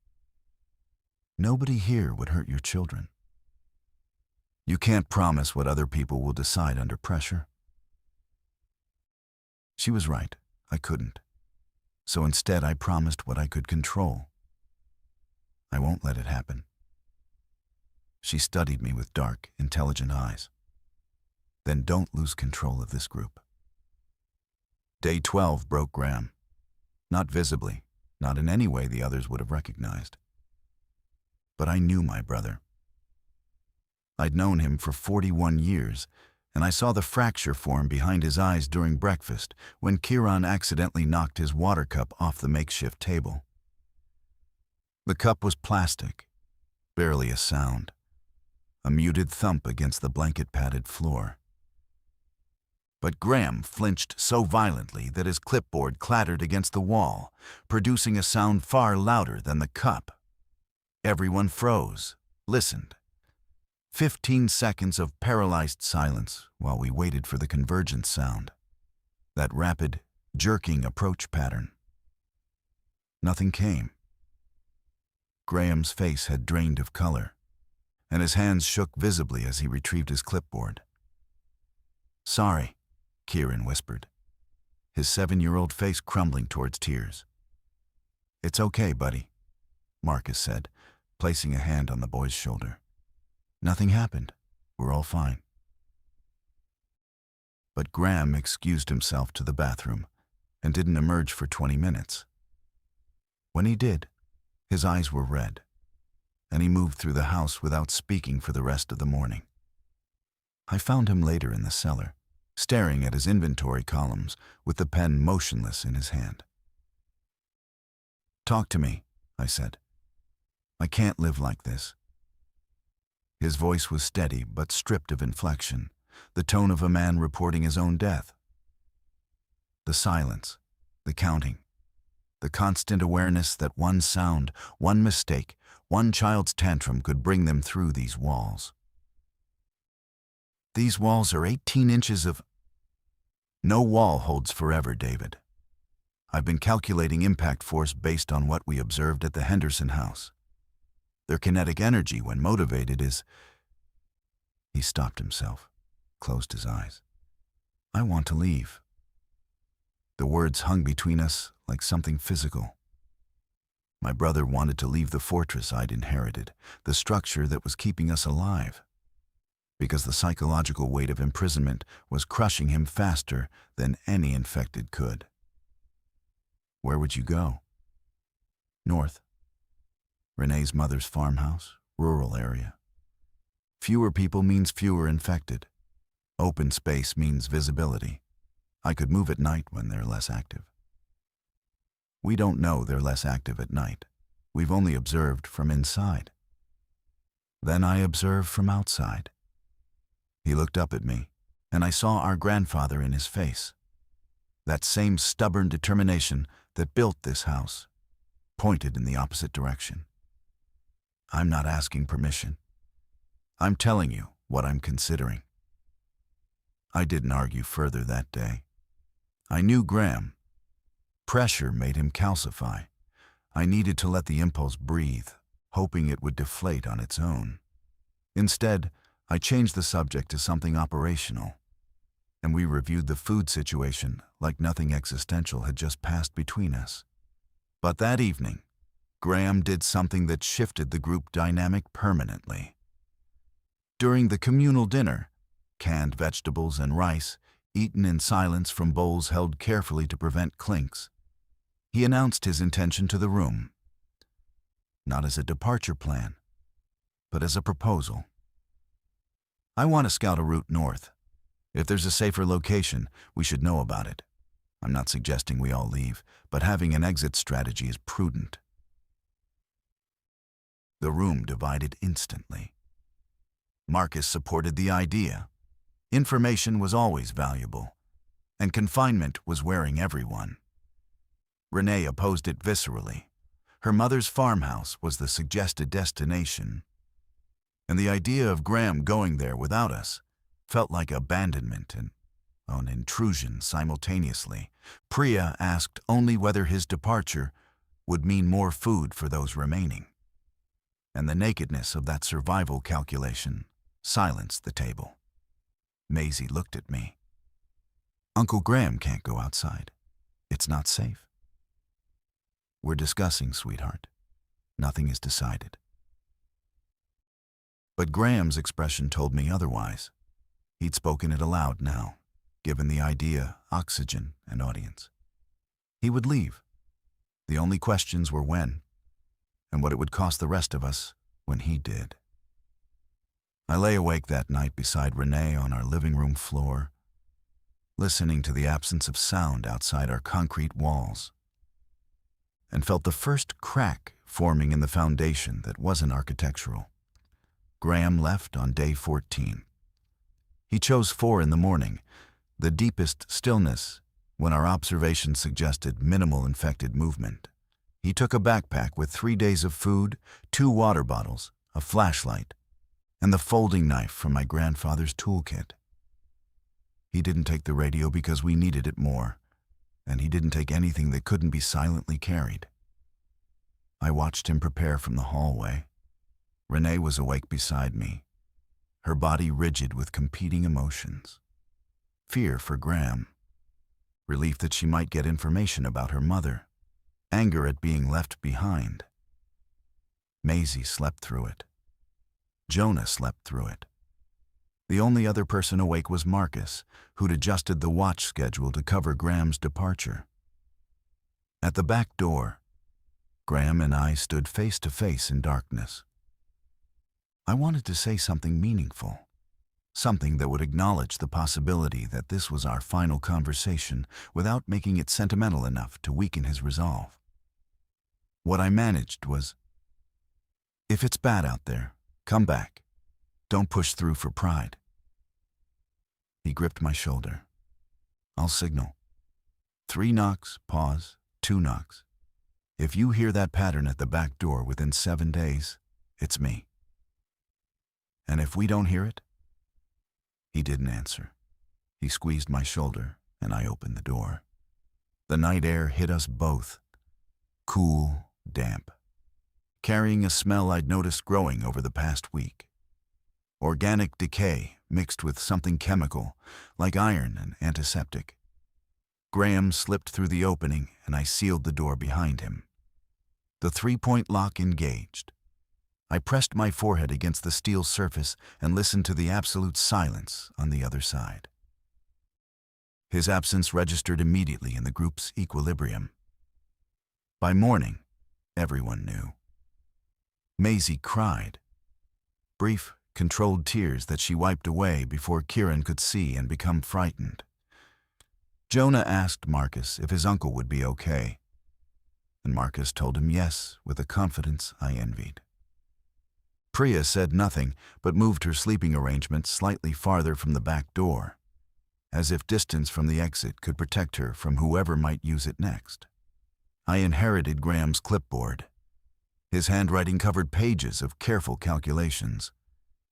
[SPEAKER 1] Nobody here would hurt your children. You can't promise what other people will decide under pressure. She was right, I couldn't. So instead I promised what I could control. I won't let it happen. She studied me with dark, intelligent eyes. Then don't lose control of this group. Day 12 broke Graham. Not visibly, not in any way the others would have recognized. But I knew my brother. I'd known him for 41 years, and I saw the fracture form behind his eyes during breakfast when Kieran accidentally knocked his water cup off the makeshift table. The cup was plastic, barely a sound, a muted thump against the blanket-padded floor. But Graham flinched so violently that his clipboard clattered against the wall, producing a sound far louder than the cup. Everyone froze, listened. 15 seconds of paralyzed silence while we waited for the convergence sound, that rapid, jerking approach pattern. Nothing came. Graham's face had drained of color, and his hands shook visibly as he retrieved his clipboard. "Sorry," Kieran whispered, his 7-year-old face crumbling towards tears. "It's okay, buddy," Marcus said, placing a hand on the boy's shoulder. "Nothing happened. We're all fine." But Graham excused himself to the bathroom and didn't emerge for 20 minutes. When he did, his eyes were red, and he moved through the house without speaking for the rest of the morning. I found him later in the cellar, staring at his inventory columns with the pen motionless in his hand. "Talk to me," I said. "I can't live like this." His voice was steady but stripped of inflection, the tone of a man reporting his own death. The silence, the counting, the constant awareness that one sound, one mistake, one child's tantrum could bring them through these walls. "These walls are 18 inches of..." "No wall holds forever, David. I've been calculating impact force based on what we observed at the Henderson house. Their kinetic energy when motivated is..." He stopped himself, closed his eyes. "I want to leave." The words hung between us like something physical. My brother wanted to leave the fortress I'd inherited, the structure that was keeping us alive, because the psychological weight of imprisonment was crushing him faster than any infected could. "Where would you go?" "North. Renee's mother's farmhouse, rural area. Fewer people means fewer infected. Open space means visibility. I could move at night when they're less active." "We don't know they're less active at night. We've only observed from inside." Then I observed from outside. He looked up at me, and I saw our grandfather in his face. That same stubborn determination that built this house, pointed in the opposite direction. "I'm not asking permission," I'm telling you what I'm considering. I didn't argue further that day. I knew Graham. Pressure made him calcify. I needed to let the impulse breathe, hoping it would deflate on its own. Instead, I changed the subject to something operational, and we reviewed the food situation like nothing existential had just passed between us. But that evening, Graham did something that shifted the group dynamic permanently. During the communal dinner, canned vegetables and rice, eaten in silence from bowls held carefully to prevent clinks, he announced his intention to the room, not as a departure plan, but as a proposal. I want to scout a route north. If there's a safer location, we should know about it. I'm not suggesting we all leave, but having an exit strategy is prudent. The room divided instantly. Marcus supported the idea. Information was always valuable, and confinement was wearing everyone. Renee opposed it viscerally. Her mother's farmhouse was the suggested destination, and the idea of Graham going there without us felt like abandonment and an intrusion simultaneously. Priya asked only whether his departure would mean more food for those remaining, and the nakedness of that survival calculation silenced the table. Maisie looked at me. Uncle Graham can't go outside. It's not safe. We're discussing, sweetheart. Nothing is decided. But Graham's expression told me otherwise. He'd spoken it aloud now, given the idea oxygen and audience. He would leave. The only questions were when, and what it would cost the rest of us when he did. I lay awake that night beside Renee on our living room floor, listening to the absence of sound outside our concrete walls, and felt the first crack forming in the foundation that wasn't architectural. Graham left on day 14. He chose 4 in the morning, the deepest stillness, when our observations suggested minimal infected movement. He took a backpack with 3 days of food, 2 water bottles, a flashlight, and the folding knife from my grandfather's toolkit. He didn't take the radio because we needed it more, and he didn't take anything that couldn't be silently carried. I watched him prepare from the hallway. Renee was awake beside me, her body rigid with competing emotions. Fear for Graham, relief that she might get information about her mother, anger at being left behind. Maisie slept through it. Jonah slept through it. The only other person awake was Marcus, who'd adjusted the watch schedule to cover Graham's departure. At the back door, Graham and I stood face to face in darkness. I wanted to say something meaningful, something that would acknowledge the possibility that this was our final conversation without making it sentimental enough to weaken his resolve. What I managed was, if it's bad out there, come back. Don't push through for pride. He gripped my shoulder. I'll signal. 3 knocks, pause, 2 knocks. If you hear that pattern at the back door within 7 days, it's me. And if we don't hear it? He didn't answer. He squeezed my shoulder, and I opened the door. The night air hit us both. Cool, damp, carrying a smell I'd noticed growing over the past week. Organic decay mixed with something chemical, like iron and antiseptic. Graham slipped through the opening, and I sealed the door behind him. The 3-point lock engaged. I pressed my forehead against the steel surface and listened to the absolute silence on the other side. His absence registered immediately in the group's equilibrium. By morning, everyone knew. Maisie cried. Brief, controlled tears that she wiped away before Kieran could see and become frightened. Jonah asked Marcus if his uncle would be okay, and Marcus told him yes with a confidence I envied. Priya said nothing but moved her sleeping arrangement slightly farther from the back door, as if distance from the exit could protect her from whoever might use it next. I inherited Graham's clipboard. His handwriting covered pages of careful calculations.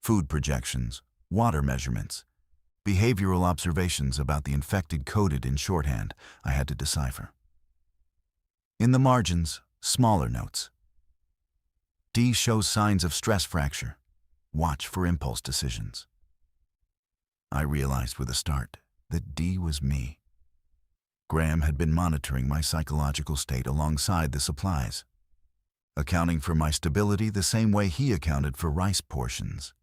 [SPEAKER 1] food projections, water measurements, behavioral observations about the infected coded in shorthand I had to decipher. In the margins, smaller notes. D shows signs of stress fracture. Watch for impulse decisions. I realized with a start that D was me. Graham had been monitoring my psychological state alongside the supplies, accounting for my stability the same way he accounted for rice portions.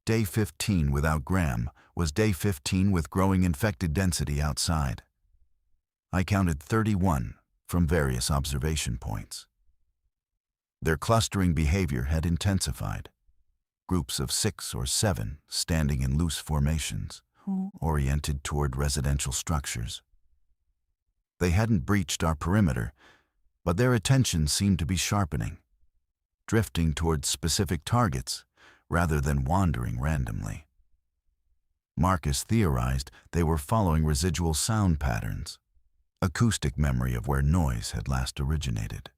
[SPEAKER 1] Day 15 without Graham was day 15 with growing infected density outside. I counted 31 from various observation points. Their clustering behavior had intensified. Groups of 6 or 7 standing in loose formations, oriented toward residential structures. They hadn't breached our perimeter, but their attention seemed to be sharpening, drifting towards specific targets rather than wandering randomly. Marcus theorized they were following residual sound patterns, acoustic memory of where noise had last originated.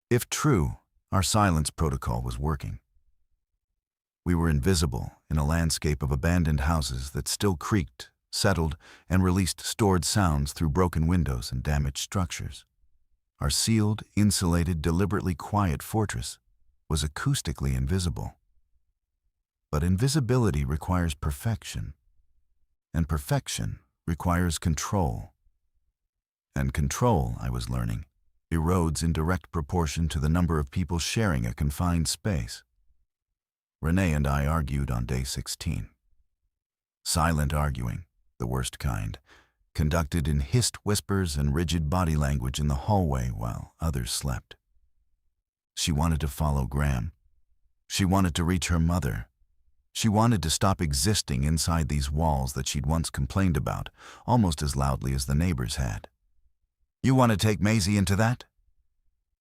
[SPEAKER 1] If true, our silence protocol was working. We were invisible in a landscape of abandoned houses that still creaked, settled, and released stored sounds through broken windows and damaged structures. Our sealed, insulated, deliberately quiet fortress was acoustically invisible. But invisibility requires perfection, and perfection requires control. And control, I was learning, erodes in direct proportion to the number of people sharing a confined space. Renee and I argued on day 16. Silent arguing, the worst kind, conducted in hissed whispers and rigid body language in the hallway while others slept. She wanted to follow Graham. She wanted to reach her mother. She wanted to stop existing inside these walls that she'd once complained about, almost as loudly as the neighbors had. "You want to take Maisie into that?"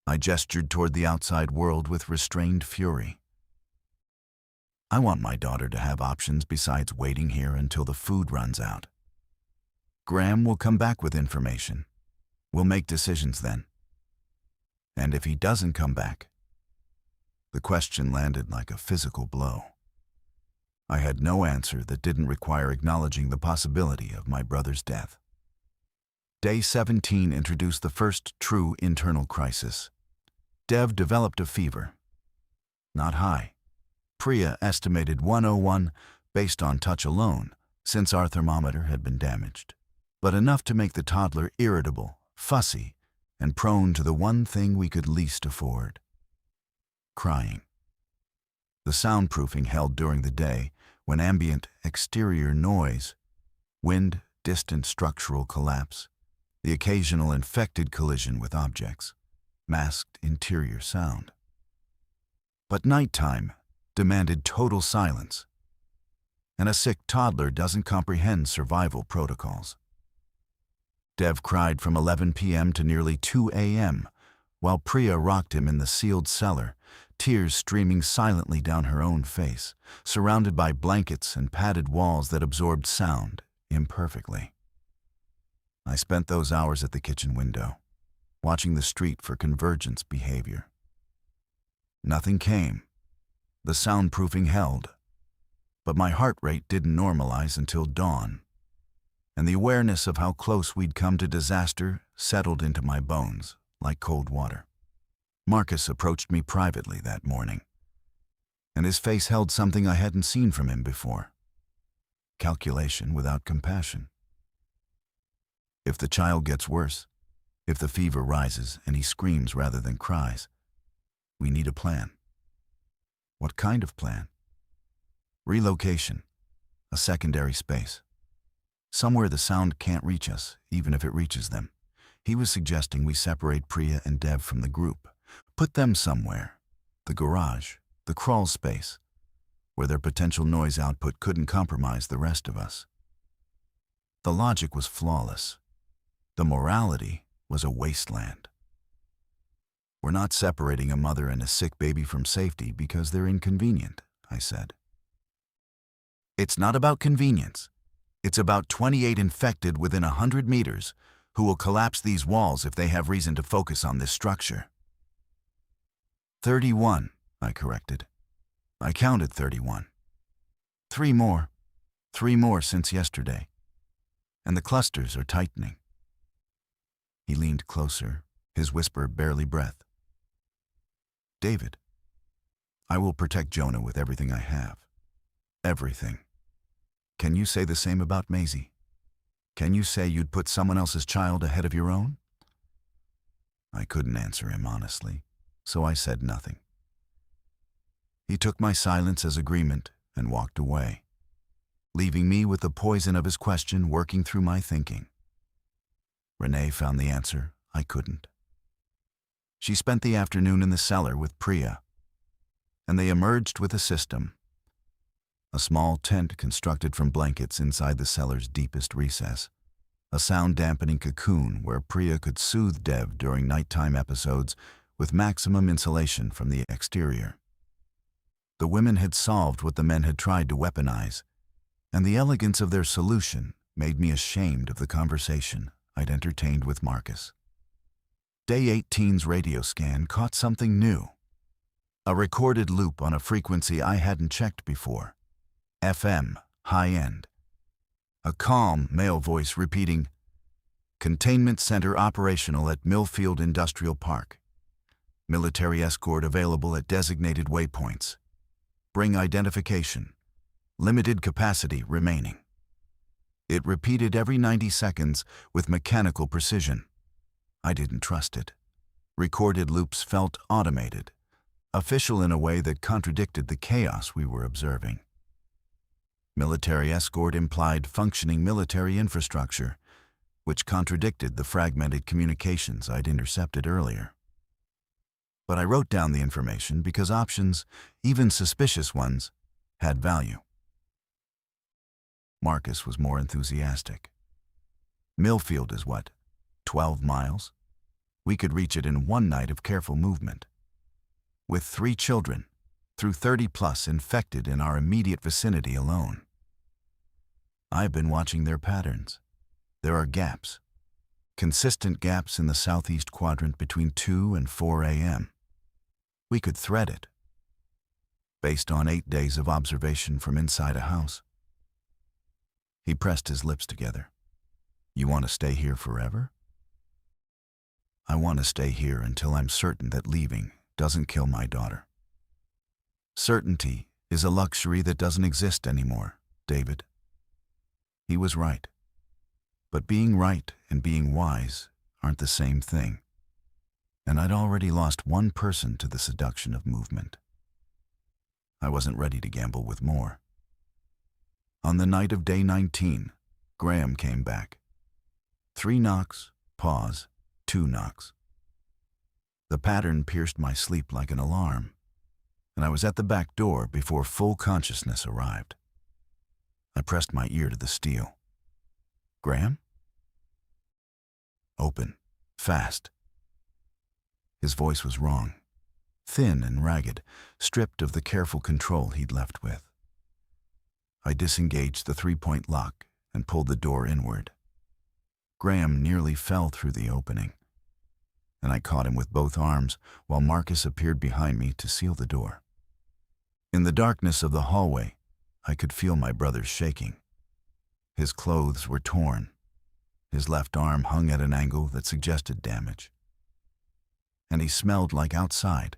[SPEAKER 1] I gestured toward the outside world with restrained fury. I want my daughter to have options besides waiting here until the food runs out. Graham will come back with information. We'll make decisions then. And if he doesn't come back? The question landed like a physical blow. I had no answer that didn't require acknowledging the possibility of my brother's death. Day 17 introduced the first true internal crisis. Dev developed a fever. Not high. Priya estimated 101 based on touch alone, since our thermometer had been damaged, but enough to make the toddler irritable, fussy, and prone to the one thing we could least afford: crying. The soundproofing held during the day when ambient exterior noise, wind, distant structural collapse, the occasional infected collision with objects, masked interior sound. But nighttime demanded total silence, and a sick toddler doesn't comprehend survival protocols. Dev cried from 11 p.m. to nearly 2 a.m., while Priya rocked him in the sealed cellar, tears streaming silently down her own face, surrounded by blankets and padded walls that absorbed sound imperfectly. I spent those hours at the kitchen window, watching the street for convergence behavior. Nothing came. The soundproofing held, but my heart rate didn't normalize until dawn, and the awareness of how close we'd come to disaster settled into my bones like cold water. Marcus approached me privately that morning, and his face held something I hadn't seen from him before: calculation without compassion. If the child gets worse, if the fever rises and he screams rather than cries, we need a plan. What kind of plan? Relocation, a secondary space. Somewhere the sound can't reach us, even if it reaches them. He was suggesting we separate Priya and Dev from the group, put them somewhere, the garage, the crawl space, where their potential noise output couldn't compromise the rest of us. The logic was flawless. The morality was a wasteland. We're not separating a mother and a sick baby from safety because they're inconvenient, I said. It's not about convenience. It's about 28 infected within 100 meters who will collapse these walls if they have reason to focus on this structure. 31, I corrected. I counted 31. Three more since yesterday. And the clusters are tightening. He leaned closer, his whisper barely breath. David, I will protect Jonah with everything I have. Everything. Can you say the same about Maisie? Can you say you'd put someone else's child ahead of your own? I couldn't answer him honestly, so I said nothing. He took my silence as agreement and walked away, leaving me with the poison of his question working through my thinking. Renee found the answer I couldn't. She spent the afternoon in the cellar with Priya, and they emerged with a system. A small tent constructed from blankets inside the cellar's deepest recess, a sound-dampening cocoon where Priya could soothe Dev during nighttime episodes with maximum insulation from the exterior. The women had solved what the men had tried to weaponize, and the elegance of their solution made me ashamed of the conversation I'd entertained with Marcus. Day 18's radio scan caught something new. A recorded loop on a frequency I hadn't checked before. FM, high-end. A calm male voice repeating, "Containment center operational at Millfield Industrial Park. Military escort available at designated waypoints. Bring identification. Limited capacity remaining." It repeated every 90 seconds with mechanical precision. I didn't trust it. Recorded loops felt automated, official in a way that contradicted the chaos we were observing. Military escort implied functioning military infrastructure, which contradicted the fragmented communications I'd intercepted earlier. But I wrote down the information because options, even suspicious ones, had value. Marcus was more enthusiastic. Millfield is what, 12 miles? We could reach it in one night of careful movement. With 3 children, through 30+ infected in our immediate vicinity alone. I've been watching their patterns. There are gaps. Consistent gaps in the southeast quadrant between 2 and 4 a.m. We could thread it. Based on 8 days of observation from inside a house. He pressed his lips together. You want to stay here forever? I want to stay here until I'm certain that leaving doesn't kill my daughter. Certainty is a luxury that doesn't exist anymore, David. He was right. But being right and being wise aren't the same thing. And I'd already lost one person to the seduction of movement. I wasn't ready to gamble with more. On the night of day 19, Graham came back. 3 knocks, pause, 2 knocks. The pattern pierced my sleep like an alarm, and I was at the back door before full consciousness arrived. I pressed my ear to the steel. Graham? Open, fast. His voice was wrong, thin and ragged, stripped of the careful control he'd left with. I disengaged the 3-point lock and pulled the door inward. Graham nearly fell through the opening, and I caught him with both arms while Marcus appeared behind me to seal the door. In the darkness of the hallway, I could feel my brother shaking. His clothes were torn. His left arm hung at an angle that suggested damage. And he smelled like outside.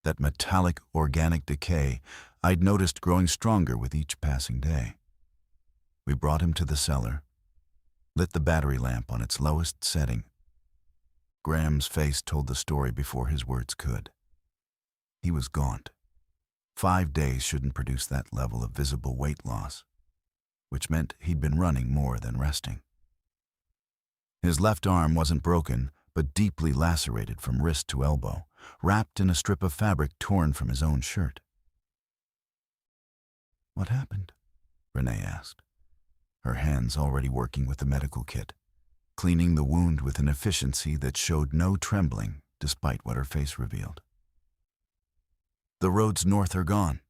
[SPEAKER 1] That metallic, organic decay I'd noticed growing stronger with each passing day. We brought him to the cellar, lit the battery lamp on its lowest setting. Graham's face told the story before his words could. He was gaunt. 5 days shouldn't produce that level of visible weight loss, which meant he'd been running more than resting. His left arm wasn't broken, but deeply lacerated from wrist to elbow, wrapped in a strip of fabric torn from his own shirt. What happened? Renee asked, her hands already working with the medical kit, cleaning the wound with an efficiency that showed no trembling despite what her face revealed. The roads north are gone.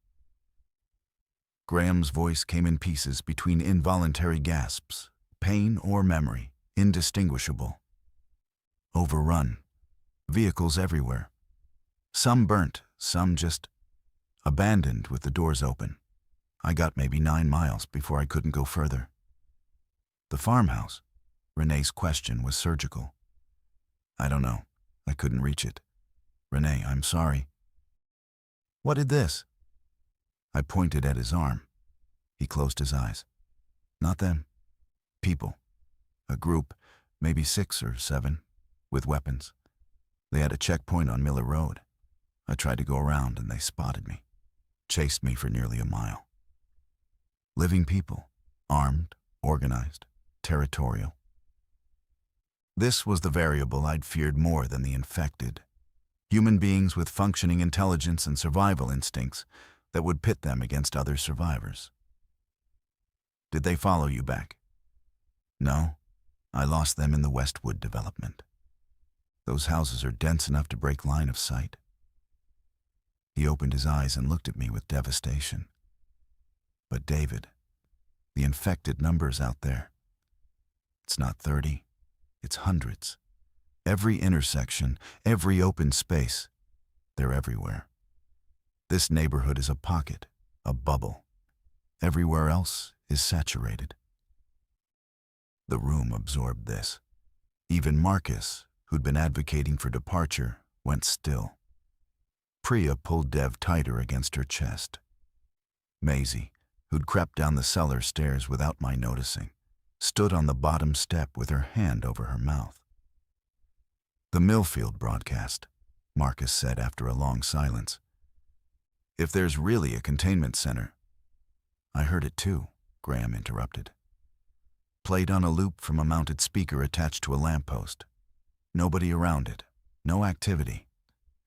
[SPEAKER 1] Graham's voice came in pieces between involuntary gasps, pain or memory, indistinguishable. Overrun. Vehicles everywhere. Some burnt, some just abandoned with the doors open. I got maybe 9 miles before I couldn't go further. The farmhouse? Renee's question was surgical. I don't know. I couldn't reach it. Renee, I'm sorry. What did this? I pointed at his arm. He closed his eyes. Not them. People. A group, maybe 6 or 7, with weapons. They had a checkpoint on Miller Road. I tried to go around and they spotted me. Chased me for nearly a mile. Living people. Armed, organized, territorial. This was the variable I'd feared more than the infected. Human beings with functioning intelligence and survival instincts that would pit them against other survivors. Did they follow you back? No, I lost them in the Westwood development. Those houses are dense enough to break line of sight. He opened his eyes and looked at me with devastation. But David, the infected numbers out there. It's not 30, it's hundreds. Every intersection, every open space, they're everywhere. This neighborhood is a pocket, a bubble. Everywhere else is saturated. The room absorbed this. Even Marcus, who'd been advocating for departure, went still. Priya pulled Dev tighter against her chest. Maisie, who'd crept down the cellar stairs without my noticing, stood on the bottom step with her hand over her mouth. The Millfield broadcast, Marcus said after a long silence. If there's really a containment center. I heard it too, Graham interrupted. Played on a loop from a mounted speaker attached to a lamppost. Nobody around it, no activity.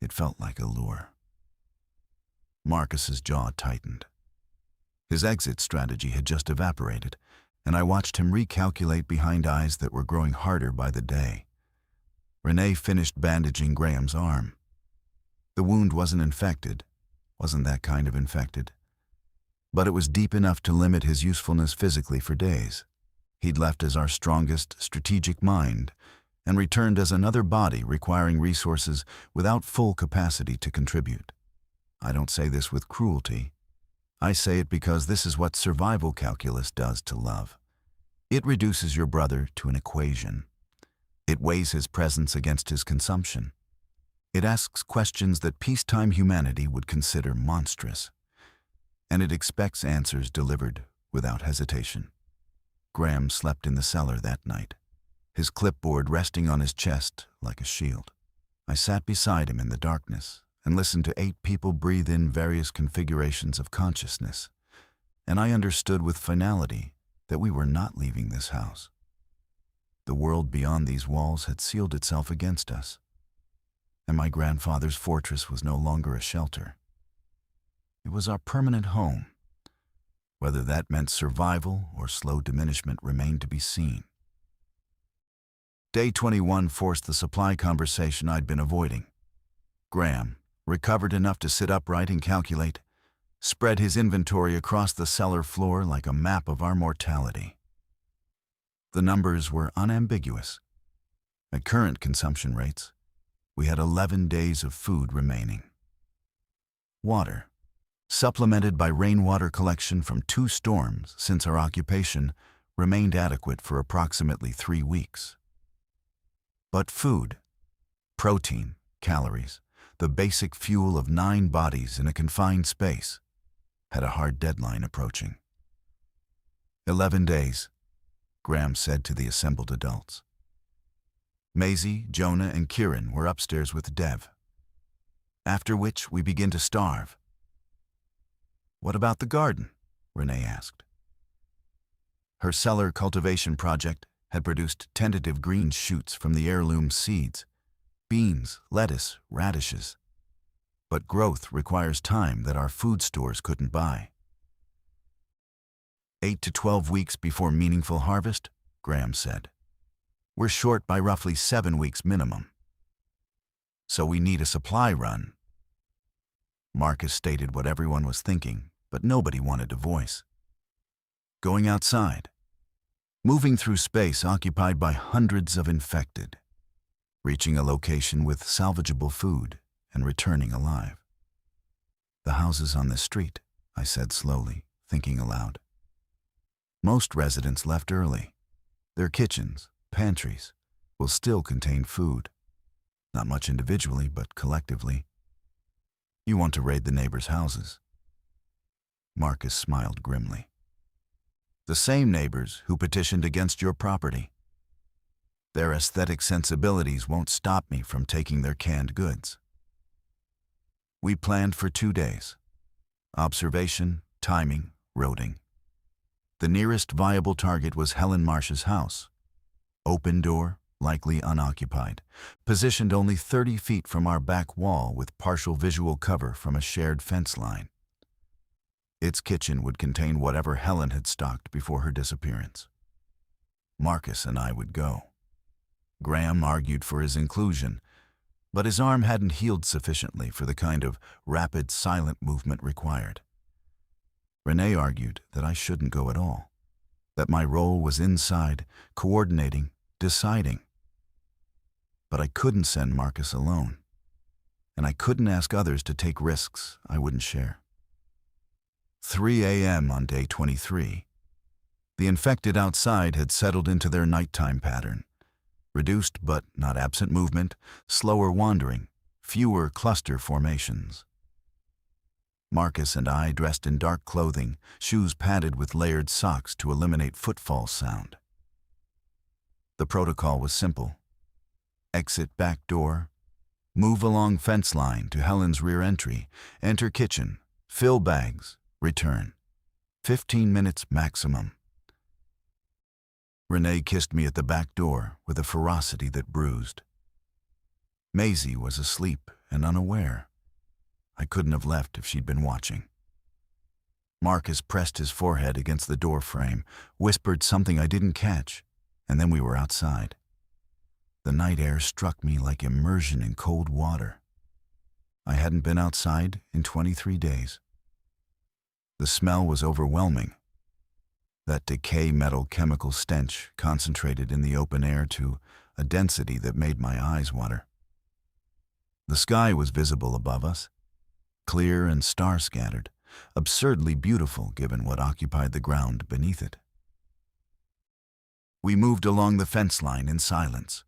[SPEAKER 1] It felt like a lure. Marcus's jaw tightened. His exit strategy had just evaporated, and I watched him recalculate behind eyes that were growing harder by the day. Renee finished bandaging Graham's arm. The wound wasn't infected, wasn't that kind of infected. But it was deep enough to limit his usefulness physically for days. He'd left as our strongest strategic mind and returned as another body requiring resources without full capacity to contribute. I don't say this with cruelty. I say it because this is what survival calculus does to love. It reduces your brother to an equation. It weighs his presence against his consumption. It asks questions that peacetime humanity would consider monstrous. And it expects answers delivered without hesitation. Graham slept in the cellar that night, his clipboard resting on his chest like a shield. I sat beside him in the darkness and listened to 8 people breathe in various configurations of consciousness, and I understood with finality that we were not leaving this house. The world beyond these walls had sealed itself against us, and my grandfather's fortress was no longer a shelter. It was our permanent home. Whether that meant survival or slow diminishment remained to be seen. Day 21 forced the supply conversation I'd been avoiding. Graham, recovered enough to sit upright and calculate, spread his inventory across the cellar floor like a map of our mortality. The numbers were unambiguous. At current consumption rates, we had 11 days of food remaining. Water, supplemented by rainwater collection from 2 storms since our occupation, remained adequate for approximately 3 weeks. But food, protein, calories, the basic fuel of 9 bodies in a confined space, had a hard deadline approaching. 11 days, Graham said to the assembled adults. Maisie, Jonah, and Kieran were upstairs with Dev. After which we begin to starve. What about the garden? Renee asked. Her cellar cultivation project had produced tentative green shoots from the heirloom seeds, beans, lettuce, radishes. But growth requires time that our food stores couldn't buy. 8 to 12 weeks before meaningful harvest, Graham said. We're short by roughly 7 weeks minimum. So we need a supply run. Marcus stated what everyone was thinking, but nobody wanted to voice. Going outside. Moving through space occupied by hundreds of infected. Reaching a location with salvageable food and returning alive. The houses on this street, I said slowly, thinking aloud. Most residents left early. Their kitchens, pantries, will still contain food. Not much individually, but collectively. You want to raid the neighbors' houses. Marcus smiled grimly. The same neighbors who petitioned against your property. Their aesthetic sensibilities won't stop me from taking their canned goods. We planned for 2 days. Observation, timing, roading. The nearest viable target was Helen Marsh's house. Open door, likely unoccupied, positioned only 30 feet from our back wall with partial visual cover from a shared fence line. Its kitchen would contain whatever Helen had stocked before her disappearance. Marcus and I would go. Graham argued for his inclusion, but his arm hadn't healed sufficiently for the kind of rapid, silent movement required. Renee argued that I shouldn't go at all, that my role was inside, coordinating, deciding. But I couldn't send Marcus alone, and I couldn't ask others to take risks I wouldn't share. 3 a.m. on day 23. The infected outside had settled into their nighttime pattern. Reduced but not absent movement, slower wandering, fewer cluster formations. Marcus and I dressed in dark clothing, shoes padded with layered socks to eliminate footfall sound. The protocol was simple. Exit back door, move along fence line to Helen's rear entry, enter kitchen, fill bags, return. 15 minutes maximum. Renee kissed me at the back door with a ferocity that bruised. Maisie was asleep and unaware. I couldn't have left if she'd been watching. Marcus pressed his forehead against the door frame, whispered something I didn't catch, and then we were outside. The night air struck me like immersion in cold water. I hadn't been outside in 23 days. The smell was overwhelming. That decay metal chemical stench concentrated in the open air to a density that made my eyes water. The sky was visible above us, clear and star-scattered, absurdly beautiful given what occupied the ground beneath it. We moved along the fence line in silence.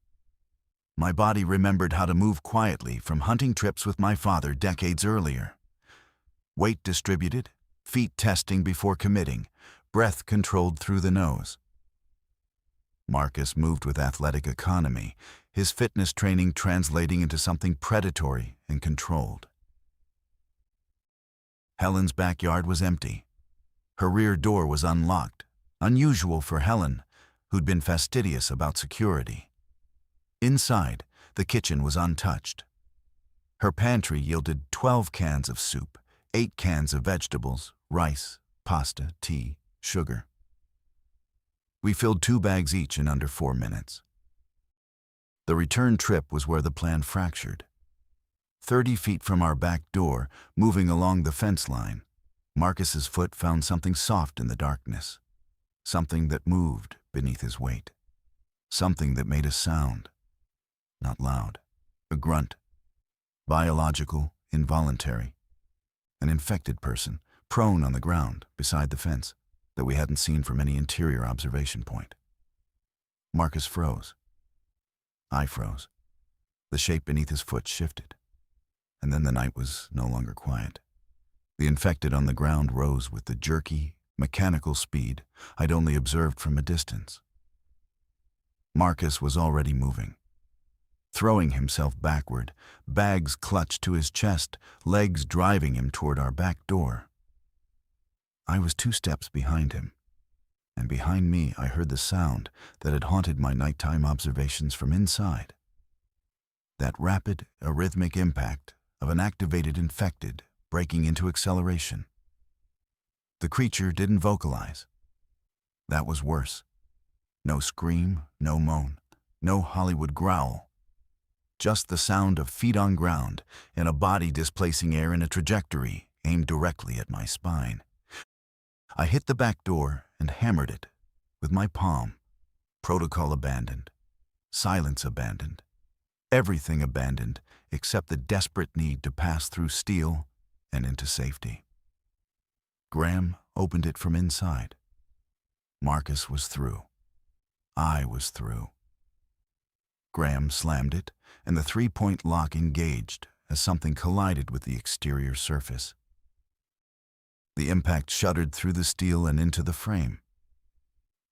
[SPEAKER 1] My body remembered how to move quietly from hunting trips with my father decades earlier. Weight distributed, feet testing before committing, breath controlled through the nose. Marcus moved with athletic economy, his fitness training translating into something predatory and controlled. Helen's backyard was empty. Her rear door was unlocked, unusual for Helen, who'd been fastidious about security. Inside, the kitchen was untouched. Her pantry yielded 12 cans of soup, 8 cans of vegetables, rice, pasta, tea, sugar. We filled 2 bags each in under 4 minutes. The return trip was where the plan fractured. 30 feet from our back door, moving along the fence line, Marcus's foot found something soft in the darkness, something that moved beneath his weight, something that made a sound, not loud, a grunt, biological, involuntary, an infected person, prone on the ground beside the fence, that we hadn't seen from any interior observation point. Marcus froze. I froze. The shape beneath his foot shifted. And then the night was no longer quiet. The infected on the ground rose with the jerky, mechanical speed I'd only observed from a distance. Marcus was already moving. Throwing himself backward, bags clutched to his chest, legs driving him toward our back door. I was 2 steps behind him, and behind me I heard the sound that had haunted my nighttime observations from inside. That rapid, arrhythmic impact of an activated infected breaking into acceleration. The creature didn't vocalize. That was worse. No scream, no moan, no Hollywood growl. Just the sound of feet on ground and a body displacing air in a trajectory aimed directly at my spine. I hit the back door and hammered it with my palm. Protocol abandoned. Silence abandoned. Everything abandoned except the desperate need to pass through steel and into safety. Graham opened it from inside. Marcus was through. I was through. Graham slammed it, and the three-point lock engaged as something collided with the exterior surface. The impact shuddered through the steel and into the frame.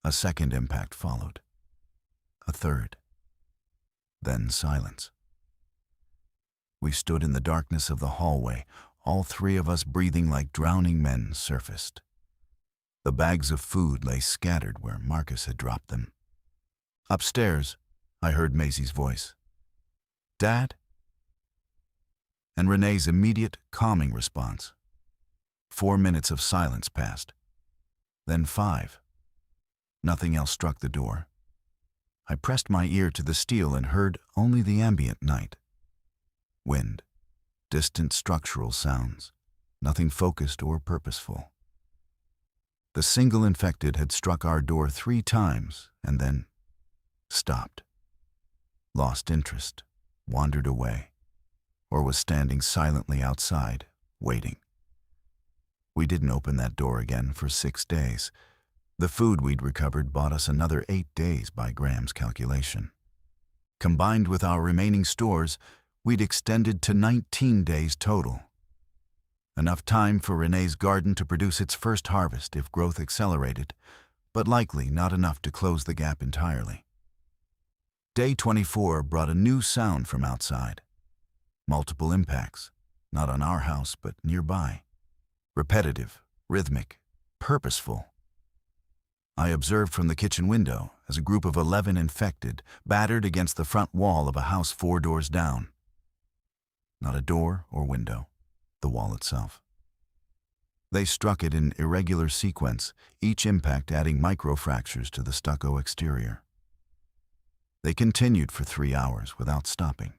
[SPEAKER 1] A second impact followed. A third. Then silence. We stood in the darkness of the hallway, all three of us breathing like drowning men surfaced. The bags of food lay scattered where Marcus had dropped them. Upstairs, I heard Maisie's voice. "Dad?" And Renee's immediate, calming response. 4 minutes of silence passed. Then 5. Nothing else struck the door. I pressed my ear to the steel and heard only the ambient night. Wind, distant structural sounds, nothing focused or purposeful. The single infected had struck our door 3 times and then stopped, lost interest, wandered away, or was standing silently outside, waiting. We didn't open that door again for 6 days. The food we'd recovered bought us another 8 days by Graham's calculation. Combined with our remaining stores, we'd extended to 19 days total. Enough time for Renee's garden to produce its first harvest if growth accelerated, but likely not enough to close the gap entirely. Day 24 brought a new sound from outside. Multiple impacts, not on our house but nearby. Repetitive, rhythmic, purposeful. I observed from the kitchen window as a group of 11 infected battered against the front wall of a house 4 doors down. Not a door or window, the wall itself. They struck it in irregular sequence, each impact adding microfractures to the stucco exterior. They continued for 3 hours without stopping.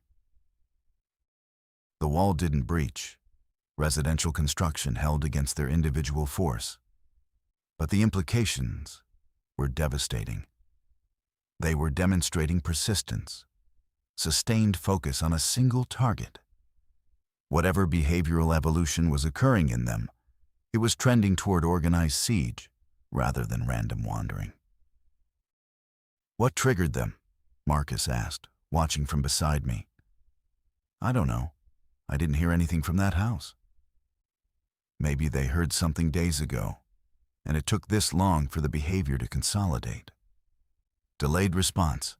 [SPEAKER 1] The wall didn't breach. Residential construction held against their individual force. But the implications were devastating. They were demonstrating persistence, sustained focus on a single target. Whatever behavioral evolution was occurring in them, it was trending toward organized siege rather than random wandering. "What triggered them?" Marcus asked, watching from beside me. "I don't know. I didn't hear anything from that house." Maybe they heard something days ago, and it took this long for the behavior to consolidate. Delayed response.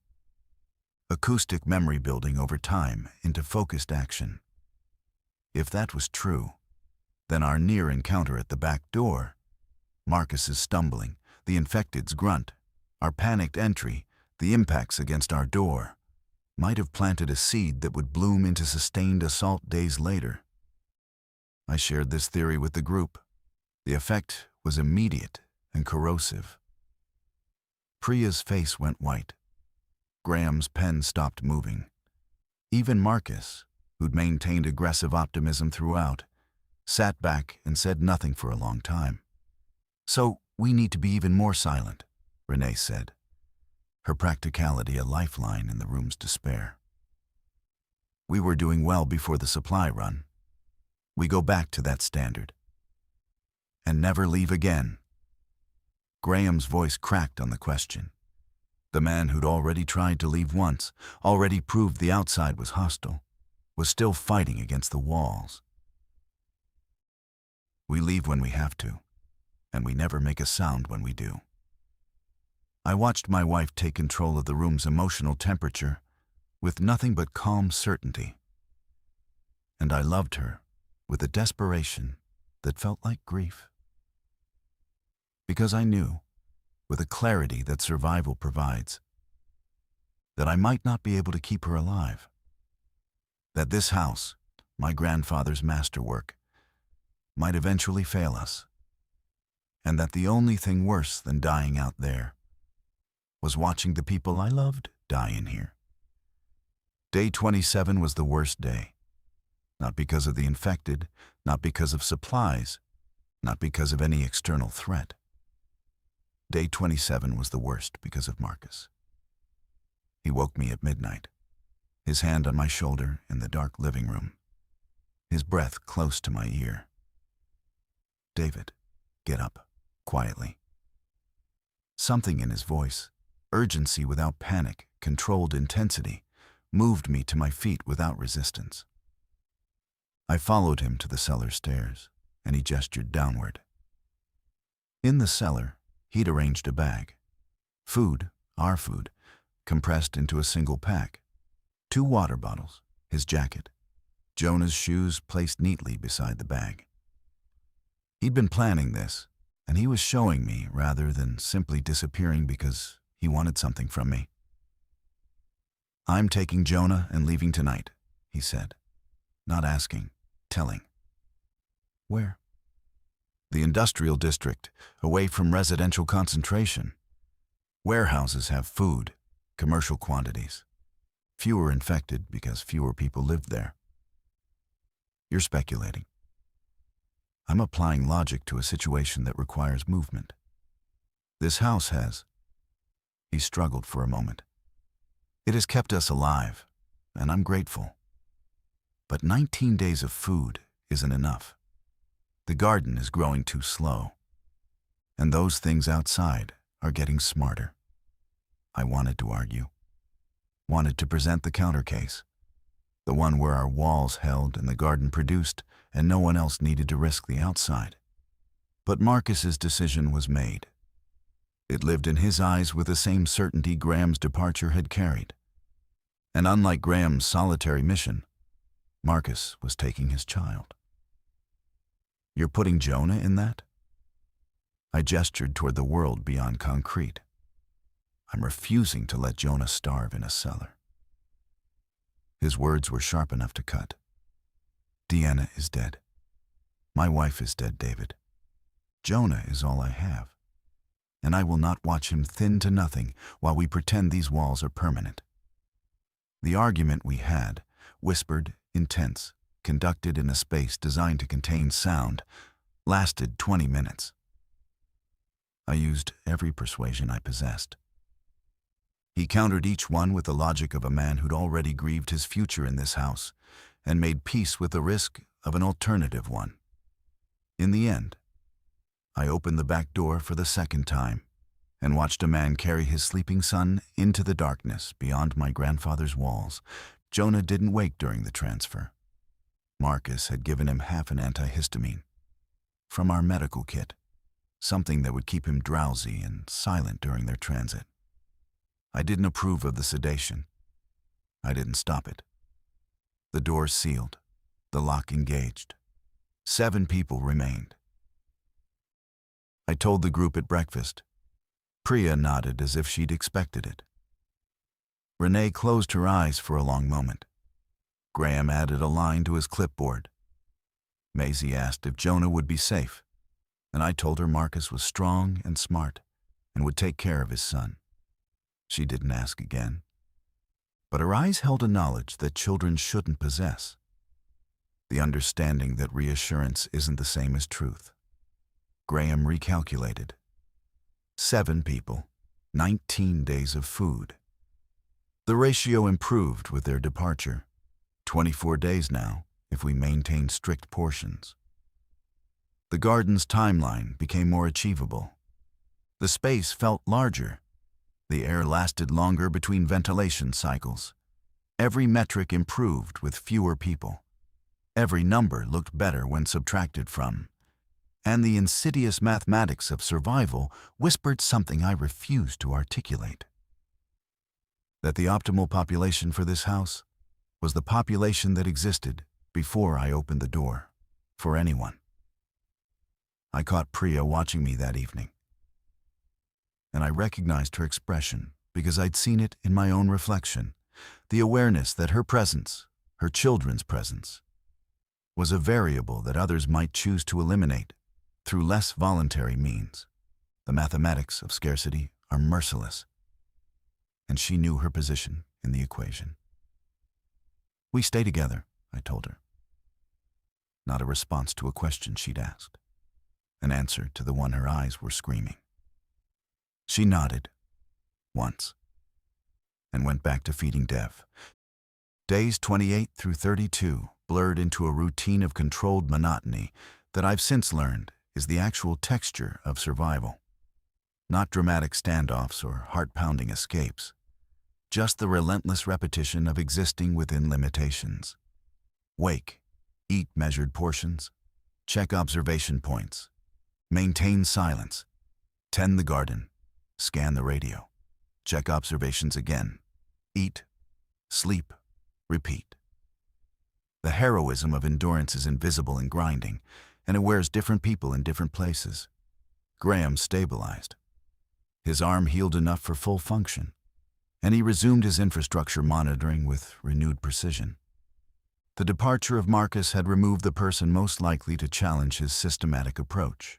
[SPEAKER 1] Acoustic memory building over time into focused action. If that was true, then our near encounter at the back door, Marcus's stumbling, the infected's grunt, our panicked entry, the impacts against our door, might have planted a seed that would bloom into sustained assault days later. I shared this theory with the group. The effect was immediate and corrosive. Priya's face went white. Graham's pen stopped moving. Even Marcus, who'd maintained aggressive optimism throughout, sat back and said nothing for a long time. "So we need to be even more silent," Renee said, her practicality a lifeline in the room's despair. "We were doing well before the supply run. We go back to that standard. And never leave again." Graham's voice cracked on the question. The man who'd already tried to leave once, already proved the outside was hostile, was still fighting against the walls. "We leave when we have to, and we never make a sound when we do." I watched my wife take control of the room's emotional temperature with nothing but calm certainty. And I loved her with a desperation that felt like grief. Because I knew, with a clarity that survival provides, that I might not be able to keep her alive. That this house, my grandfather's masterwork, might eventually fail us. And that the only thing worse than dying out there was watching the people I loved die in here. Day 27 was the worst day. Not because of the infected, not because of supplies, not because of any external threat. Day 27 was the worst because of Marcus. He woke me at midnight, his hand on my shoulder in the dark living room, his breath close to my ear. David, get up, quietly. Something in his voice, urgency without panic, controlled intensity, moved me to my feet without resistance. I followed him to the cellar stairs, and he gestured downward. In the cellar, he'd arranged a bag. Food, our food, compressed into a single pack. 2 water bottles, his jacket, Jonah's shoes placed neatly beside the bag. He'd been planning this, and he was showing me rather than simply disappearing because he wanted something from me. "I'm taking Jonah and leaving tonight," he said, not asking, telling. "Where?" "The industrial district, away from residential concentration. Warehouses have food, commercial quantities. Fewer infected because fewer people lived there." "You're speculating." "I'm applying logic to a situation that requires movement. This house has." He struggled for a moment. "It has kept us alive, and I'm grateful. But 19 days of food isn't enough. The garden is growing too slow, and those things outside are getting smarter." I wanted to argue, wanted to present the counter case, the one where our walls held and the garden produced, and no one else needed to risk the outside. But Marcus's decision was made. It lived in his eyes with the same certainty Graham's departure had carried. And unlike Graham's solitary mission, Marcus was taking his child. "You're putting Jonah in that?" I gestured toward the world beyond concrete. "I'm refusing to let Jonah starve in a cellar." His words were sharp enough to cut. "Deanna is dead. My wife is dead, David. Jonah is all I have. And I will not watch him thin to nothing while we pretend these walls are permanent." The argument we had, whispered, intense, conducted in a space designed to contain sound, lasted 20 minutes. I used every persuasion I possessed. He countered each one with the logic of a man who'd already grieved his future in this house and made peace with the risk of an alternative one. In the end, I opened the back door for the second time and watched a man carry his sleeping son into the darkness beyond my grandfather's walls. Jonah didn't wake during the transfer. Marcus had given him half an antihistamine from our medical kit, something that would keep him drowsy and silent during their transit. I didn't approve of the sedation. I didn't stop it. The door sealed, the lock engaged. 7 people remained. I told the group at breakfast. Priya nodded as if she'd expected it. Renee closed her eyes for a long moment. Graham added a line to his clipboard. Maisie asked if Jonah would be safe, and I told her Marcus was strong and smart and would take care of his son. She didn't ask again, but her eyes held a knowledge that children shouldn't possess, the understanding that reassurance isn't the same as truth. Graham recalculated. 7 people, 19 days of food. The ratio improved with their departure. 24 days now, if we maintain strict portions. The garden's timeline became more achievable. The space felt larger. The air lasted longer between ventilation cycles. Every metric improved with fewer people. Every number looked better when subtracted from. And the insidious mathematics of survival whispered something I refused to articulate. That the optimal population for this house was the population that existed before I opened the door, for anyone. I caught Priya watching me that evening, and I recognized her expression because I'd seen it in my own reflection, the awareness that her presence, her children's presence, was a variable that others might choose to eliminate through less voluntary means. The mathematics of scarcity are merciless, and she knew her position in the equation. "We stay together," I told her. Not a response to a question she'd asked, an answer to the one her eyes were screaming. She nodded, once, and went back to feeding Dev. Days 28 through 32 blurred into a routine of controlled monotony that I've since learned is the actual texture of survival. Not dramatic standoffs or heart-pounding escapes, just the relentless repetition of existing within limitations. Wake, eat measured portions, check observation points, maintain silence, tend the garden, scan the radio, check observations again, eat, sleep, repeat. The heroism of endurance is invisible in grinding, and it wears different people in different places. Graham stabilized. His arm healed enough for full function, and he resumed his infrastructure monitoring with renewed precision. The departure of Marcus had removed the person most likely to challenge his systematic approach.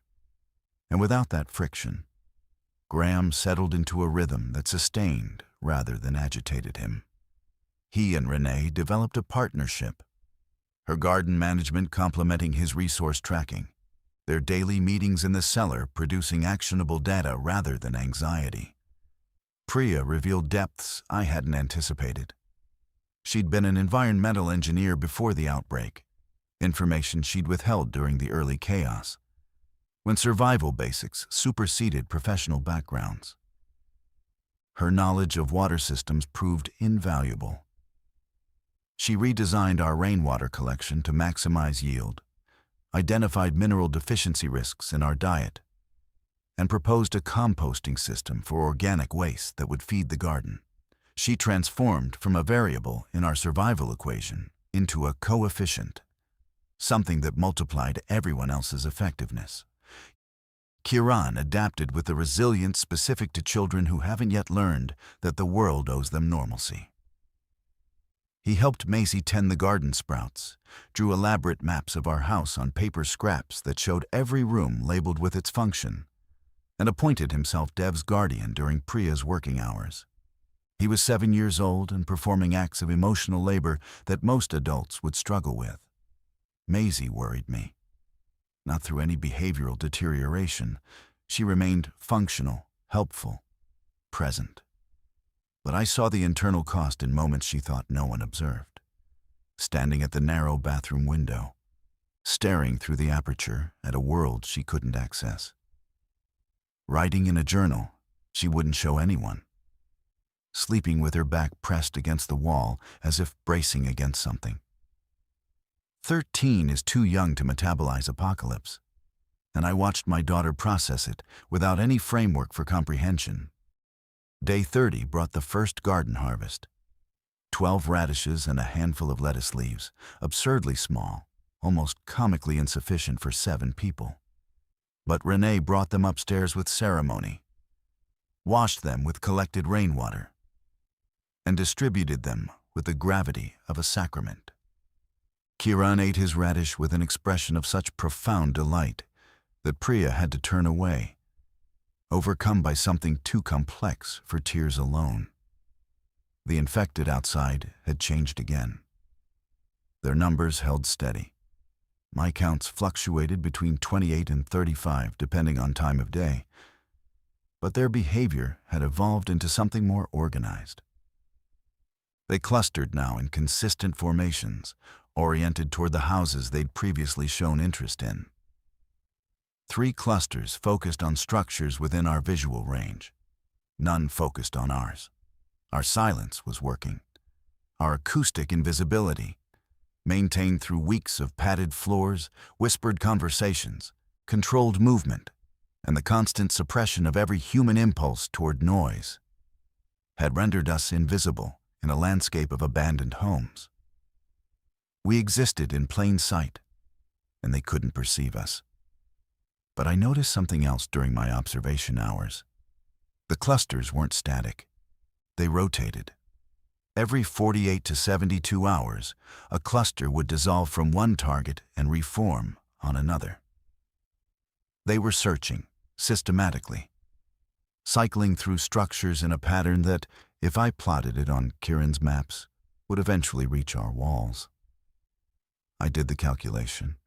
[SPEAKER 1] And without that friction, Graham settled into a rhythm that sustained rather than agitated him. He and Renee developed a partnership, her garden management complementing his resource tracking, their daily meetings in the cellar producing actionable data rather than anxiety. Priya revealed depths I hadn't anticipated. She'd been an environmental engineer before the outbreak, information she'd withheld during the early chaos, when survival basics superseded professional backgrounds. Her knowledge of water systems proved invaluable. She redesigned our rainwater collection to maximize yield, identified mineral deficiency risks in our diet, and proposed a composting system for organic waste that would feed the garden. She transformed from a variable in our survival equation into a coefficient, something that multiplied everyone else's effectiveness. Kiran adapted with the resilience specific to children who haven't yet learned that the world owes them normalcy. He helped Maisie tend the garden sprouts, drew elaborate maps of our house on paper scraps that showed every room labeled with its function, and appointed himself Dev's guardian during Priya's working hours. He was 7 years old and performing acts of emotional labor that most adults would struggle with. Maisie worried me. Not through any behavioral deterioration. She remained functional, helpful, present. But I saw the internal cost in moments she thought no one observed. Standing at the narrow bathroom window, staring through the aperture at a world she couldn't access. Writing in a journal she wouldn't show anyone. Sleeping with her back pressed against the wall as if bracing against something. 13 is too young to metabolize apocalypse, and I watched my daughter process it without any framework for comprehension. Day 30 brought the first garden harvest. 12 radishes and a handful of lettuce leaves, absurdly small, almost comically insufficient for 7 people. But Renee brought them upstairs with ceremony, washed them with collected rainwater, and distributed them with the gravity of a sacrament. Kiran ate his radish with an expression of such profound delight that Priya had to turn away, overcome by something too complex for tears alone. The infected outside had changed again. Their numbers held steady. My counts fluctuated between 28 and 35 depending on time of day, but their behavior had evolved into something more organized. They clustered now in consistent formations, oriented toward the houses they'd previously shown interest in. 3 clusters focused on structures within our visual range. None focused on ours. Our silence was working. Our acoustic invisibility, maintained through weeks of padded floors, whispered conversations, controlled movement, and the constant suppression of every human impulse toward noise, had rendered us invisible in a landscape of abandoned homes. We existed in plain sight, and they couldn't perceive us. But I noticed something else during my observation hours. The clusters weren't static. They rotated. Every 48 to 72 hours, a cluster would dissolve from one target and reform on another. They were searching, systematically, cycling through structures in a pattern that, if I plotted it on Kiran's maps, would eventually reach our walls. I did the calculation.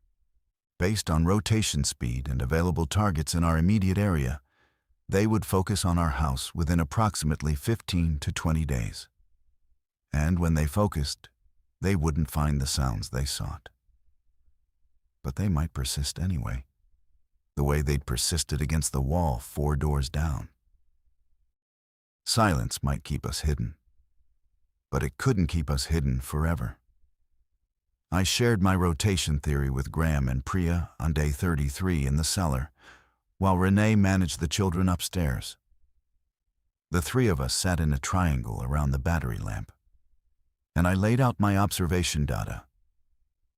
[SPEAKER 1] Based on rotation speed and available targets in our immediate area, they would focus on our house within approximately 15 to 20 days. And when they focused, they wouldn't find the sounds they sought. But they might persist anyway. the way they'd persisted against the wall 4 doors down. Silence might keep us hidden, but it couldn't keep us hidden forever. I shared my rotation theory with Graham and Priya on day 33 in the cellar, while Renee managed the children upstairs. The 3 of us sat in a triangle around the battery lamp, and I laid out my observation data: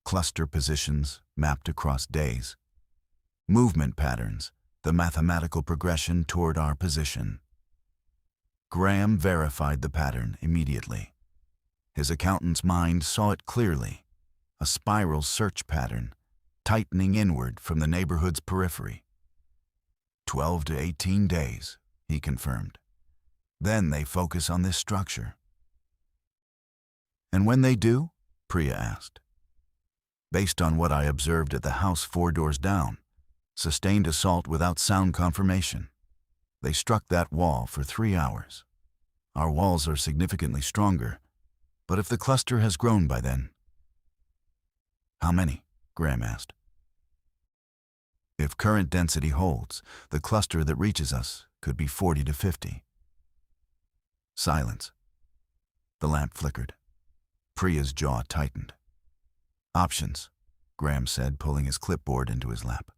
[SPEAKER 1] cluster positions mapped across days, movement patterns, the mathematical progression toward our position. Graham verified the pattern immediately. His accountant's mind saw it clearly: a spiral search pattern, tightening inward from the neighborhood's periphery. 12 to 18 days, he confirmed. Then they focus on this structure. And when they do? Priya asked. Based on what I observed at the house 4 doors down, sustained assault without sound confirmation. They struck that wall for 3 hours. Our walls are significantly stronger, but if the cluster has grown by then... How many? Graham asked. If current density holds, the cluster that reaches us could be 40 to 50. Silence. The lamp flickered. Priya's jaw tightened. Options, Graham said, pulling his clipboard into his lap.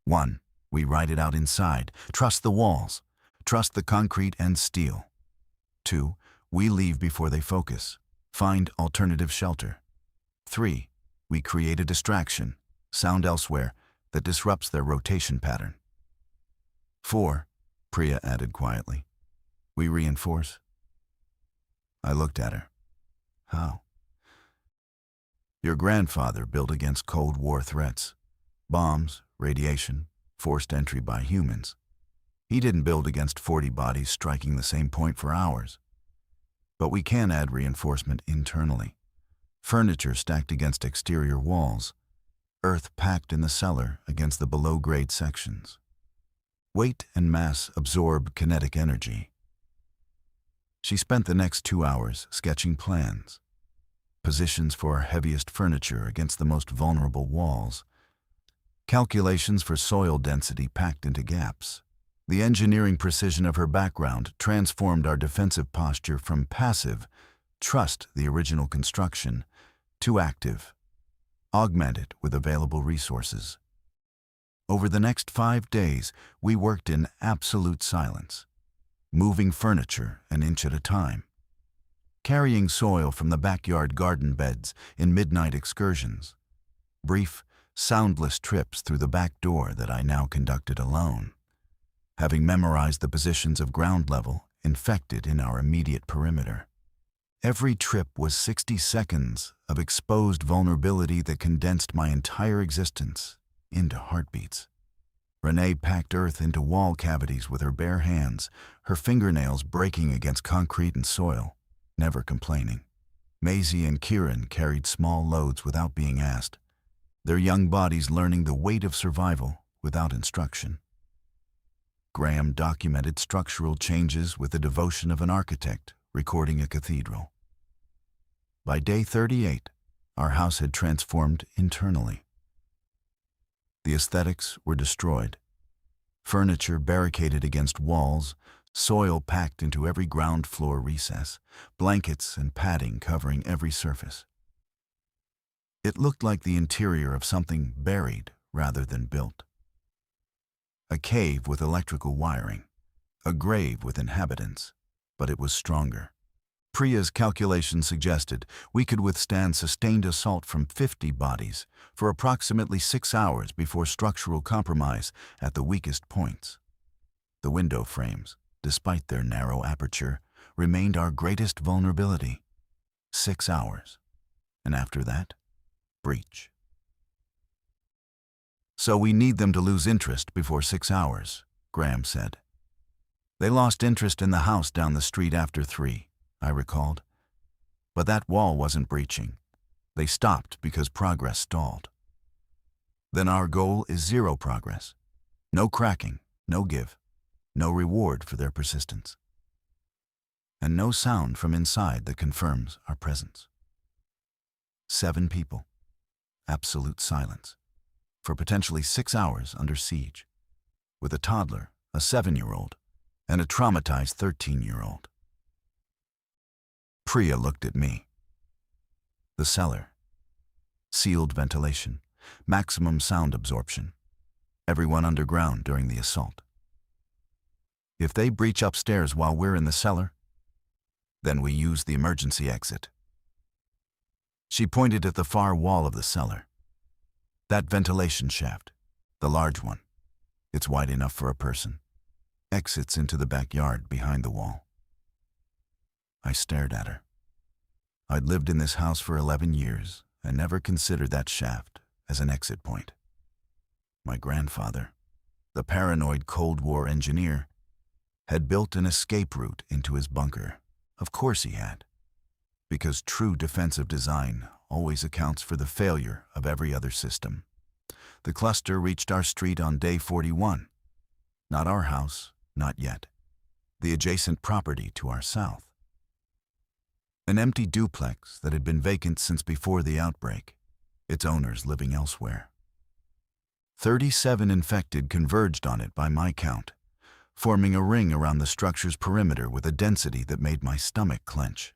[SPEAKER 1] 1. We ride it out inside. Trust the walls. Trust the concrete and steel. 2. We leave before they focus. Find alternative shelter. 3. We create a distraction, sound elsewhere, that disrupts their rotation pattern. 4. Priya added quietly. We reinforce. I looked at her. How? Your grandfather built against Cold War threats. Bombs, radiation, forced entry by humans. He didn't build against 40 bodies striking the same point for hours. But we can add reinforcement internally. Furniture stacked against exterior walls. Earth packed in the cellar against the below-grade sections. Weight and mass absorb kinetic energy. She spent the next 2 hours sketching plans. Positions for our heaviest furniture against the most vulnerable walls. Calculations for soil density packed into gaps. The engineering precision of her background transformed our defensive posture from passive, trust the original construction, to active, augment it with available resources. Over the next 5 days, we worked in absolute silence, moving furniture an inch at a time, carrying soil from the backyard garden beds in midnight excursions, brief, soundless trips through the back door that I now conducted alone, having memorized the positions of ground level infected in our immediate perimeter. Every trip was 60 seconds of exposed vulnerability that condensed my entire existence into heartbeats. Renee packed earth into wall cavities with her bare hands, her fingernails breaking against concrete and soil, never complaining. Maisie and Kieran carried small loads without being asked, their young bodies learning the weight of survival without instruction. Graham documented structural changes with the devotion of an architect recording a cathedral. By day 38, our house had transformed internally. The aesthetics were destroyed. Furniture barricaded against walls, soil packed into every ground floor recess, blankets and padding covering every surface. It looked like the interior of something buried rather than built. A cave with electrical wiring, a grave with inhabitants, but it was stronger. Priya's calculations suggested we could withstand sustained assault from 50 bodies for approximately 6 hours before structural compromise at the weakest points. The window frames, despite their narrow aperture, remained our greatest vulnerability. 6 hours. And after that, breach. So we need them to lose interest before 6 hours, Graham said. They lost interest in the house down the street after 3. I recalled. But that wall wasn't breaching. They stopped because progress stalled. Then our goal is 0 progress. No cracking, no give, no reward for their persistence. And no sound from inside that confirms our presence. 7 people. Absolute silence. For potentially 6 hours under siege. with a toddler, a 7-year-old, and a traumatized 13-year-old. Priya looked at me. The cellar. Sealed ventilation, maximum sound absorption. Everyone underground during the assault. If they breach upstairs while we're in the cellar, then we use the emergency exit. She pointed at the far wall of the cellar. That ventilation shaft, the large one, it's wide enough for a person, exits into the backyard behind the wall. I stared at her. I'd lived in this house for 11 years and never considered that shaft as an exit point. My grandfather, the paranoid Cold War engineer, had built an escape route into his bunker. Of course he had, because true defensive design always accounts for the failure of every other system. The cluster reached our street on day 41. Not our house, not yet. The adjacent property to our south. An empty duplex that had been vacant since before the outbreak, its owners living elsewhere. 37 infected converged on it by my count, forming a ring around the structure's perimeter with a density that made my stomach clench.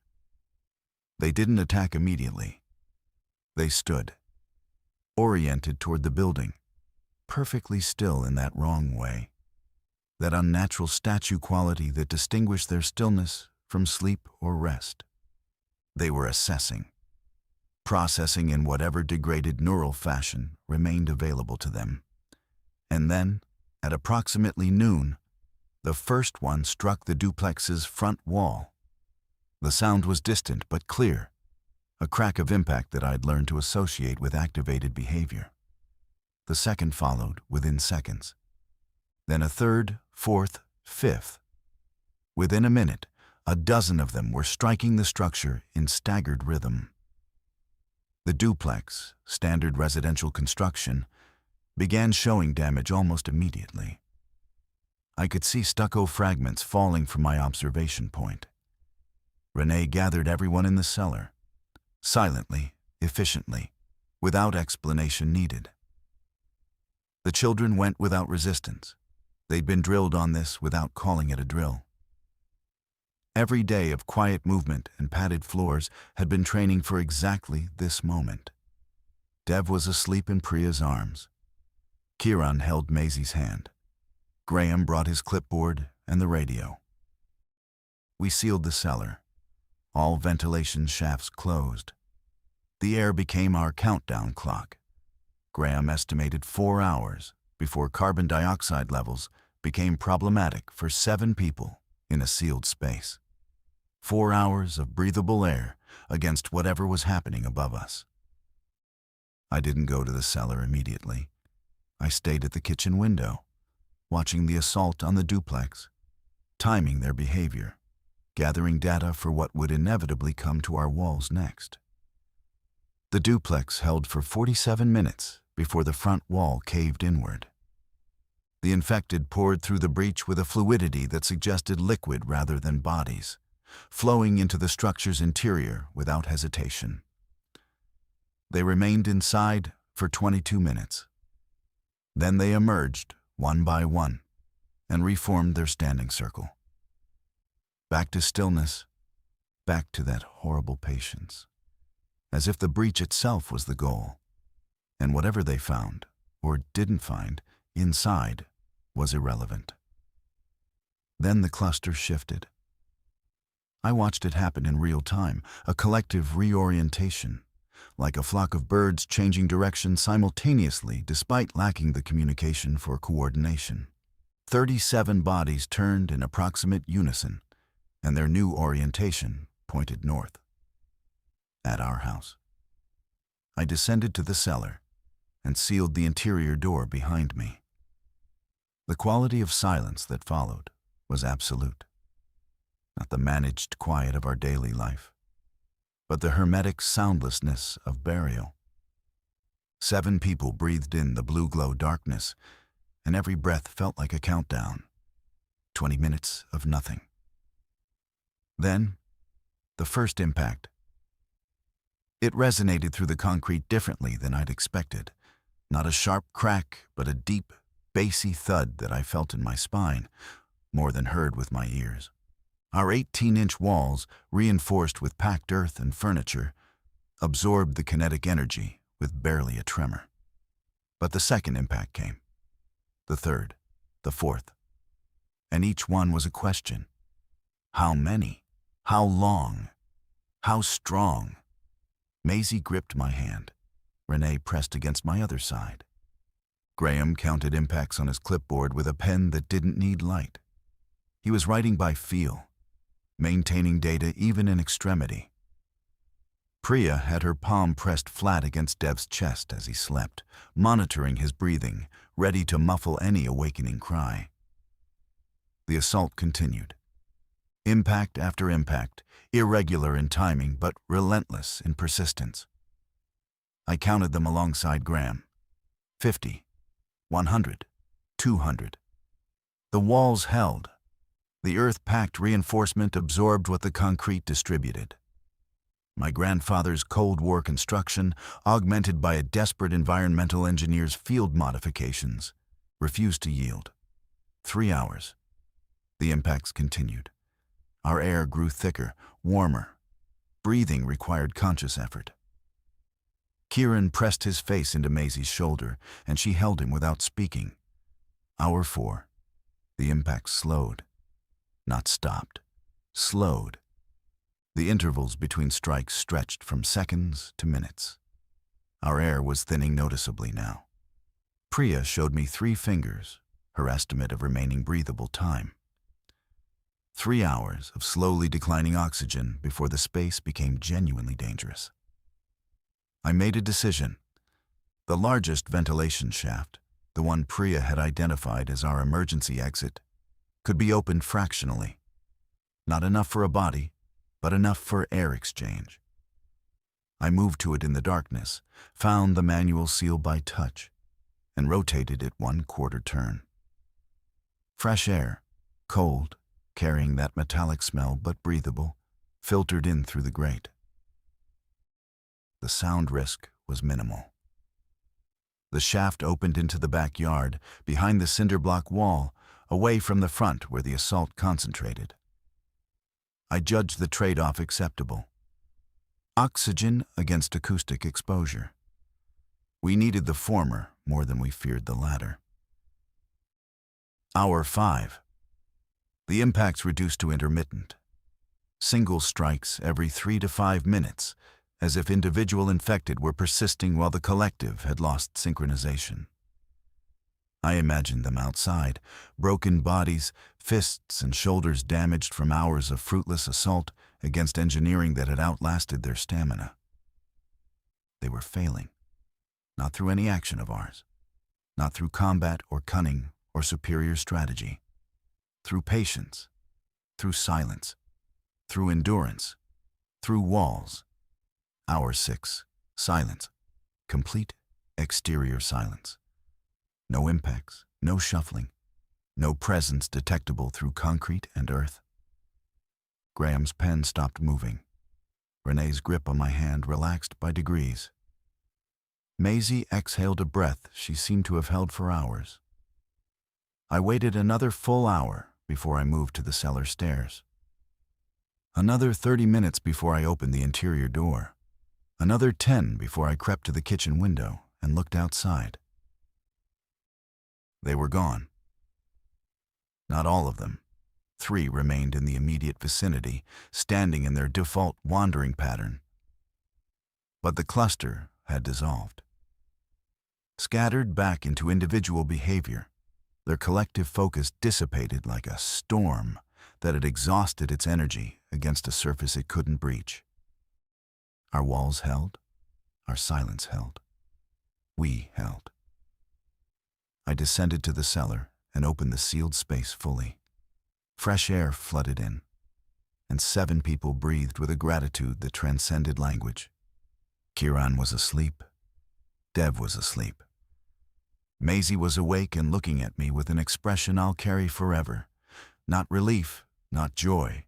[SPEAKER 1] They didn't attack immediately. They stood, oriented toward the building, perfectly still in that wrong way, that unnatural statue quality that distinguished their stillness from sleep or rest. They were assessing, processing in whatever degraded neural fashion remained available to them. And then, at approximately noon, the first one struck the duplex's front wall. The sound was distant but clear, a crack of impact that I'd learned to associate with activated behavior. The second followed within seconds. Then a third, fourth, fifth. Within a minute, a dozen of them were striking the structure in staggered rhythm. The duplex, standard residential construction, began showing damage almost immediately. I could see stucco fragments falling from my observation point. Renee gathered everyone in the cellar, silently, efficiently, without explanation needed. The children went without resistance. They'd been drilled on this without calling it a drill. Every day of quiet movement and padded floors had been training for exactly this moment. Dev was asleep in Priya's arms. Kiran held Maisie's hand. Graham brought his clipboard and the radio. We sealed the cellar. All ventilation shafts closed. The air became our countdown clock. Graham estimated 4 hours before carbon dioxide levels became problematic for 7 people in a sealed space. 4 hours of breathable air against whatever was happening above us. I didn't go to the cellar immediately. I stayed at the kitchen window, watching the assault on the duplex, timing their behavior, gathering data for what would inevitably come to our walls next. The duplex held for 47 minutes before the front wall caved inward. The infected poured through the breach with a fluidity that suggested liquid rather than bodies, flowing into the structure's interior without hesitation. They remained inside for 22 minutes. Then they emerged, one by one, and reformed their standing circle. Back to stillness, back to that horrible patience, as if the breach itself was the goal, and whatever they found, or didn't find, inside was irrelevant. Then the cluster shifted. I watched it happen in real time, a collective reorientation, like a flock of birds changing direction simultaneously despite lacking the communication for coordination. 37 bodies turned in approximate unison, and their new orientation pointed north. At our house. I descended to the cellar and sealed the interior door behind me. The quality of silence that followed was absolute. Not the managed quiet of our daily life, but the hermetic soundlessness of burial. 7 people breathed in the blue glow darkness, and every breath felt like a countdown. 20 minutes of nothing. Then, the first impact. It resonated through the concrete differently than I'd expected. Not a sharp crack, but a deep, bassy thud that I felt in my spine, more than heard with my ears. Our 18-inch walls, reinforced with packed earth and furniture, absorbed the kinetic energy with barely a tremor. But the second impact came. The third. The fourth. And each one was a question. How many? How long? How strong? Maisie gripped my hand. Renee pressed against my other side. Graham counted impacts on his clipboard with a pen that didn't need light. He was writing by feel, maintaining data even in extremity. Priya had her palm pressed flat against Dev's chest as he slept, monitoring his breathing, ready to muffle any awakening cry. The assault continued. Impact after impact, irregular in timing but relentless in persistence. I counted them alongside Graham. 50, 100, 200. The walls held. The earth-packed reinforcement absorbed what the concrete distributed. My grandfather's Cold War construction, augmented by a desperate environmental engineer's field modifications, refused to yield. 3 hours. The impacts continued. Our air grew thicker, warmer. Breathing required conscious effort. Kieran pressed his face into Maisie's shoulder, and she held him without speaking. Hour 4. The impacts slowed. Not stopped. Slowed. The intervals between strikes stretched from seconds to minutes. Our air was thinning noticeably now. Priya showed me 3 fingers, her estimate of remaining breathable time. 3 hours of slowly declining oxygen before the space became genuinely dangerous. I made a decision. The largest ventilation shaft, the one Priya had identified as our emergency exit, could be opened fractionally. Not enough for a body, but enough for air exchange. I moved to it in the darkness, found the manual seal by touch, and rotated it 1/4 turn. Fresh air, cold, carrying that metallic smell but breathable, filtered in through the grate. The sound risk was minimal. The shaft opened into the backyard, behind the cinder block wall, away from the front where the assault concentrated. I judged the trade-off acceptable. Oxygen against acoustic exposure. We needed the former more than we feared the latter. Hour 5. The impacts reduced to intermittent. Single strikes every 3 to 5 minutes, as if individual infected were persisting while the collective had lost synchronization. I imagined them outside, broken bodies, fists and shoulders damaged from hours of fruitless assault against engineering that had outlasted their stamina. They were failing, not through any action of ours, not through combat or cunning or superior strategy, through patience, through silence, through endurance, through walls. Hour 6, silence, complete exterior silence. No impacts, no shuffling, no presence detectable through concrete and earth. Graham's pen stopped moving. Renee's grip on my hand relaxed by degrees. Maisie exhaled a breath she seemed to have held for hours. I waited another full hour before I moved to the cellar stairs. Another 30 minutes before I opened the interior door. Another 10 before I crept to the kitchen window and looked outside. They were gone. Not all of them. 3 remained in the immediate vicinity, standing in their default wandering pattern. But the cluster had dissolved. Scattered back into individual behavior, their collective focus dissipated like a storm that had exhausted its energy against a surface it couldn't breach. Our walls held, our silence held. We held. I descended to the cellar and opened the sealed space fully. Fresh air flooded in, and 7 people breathed with a gratitude that transcended language. Kieran was asleep. Dev was asleep. Maisie was awake and looking at me with an expression I'll carry forever. Not relief, not joy,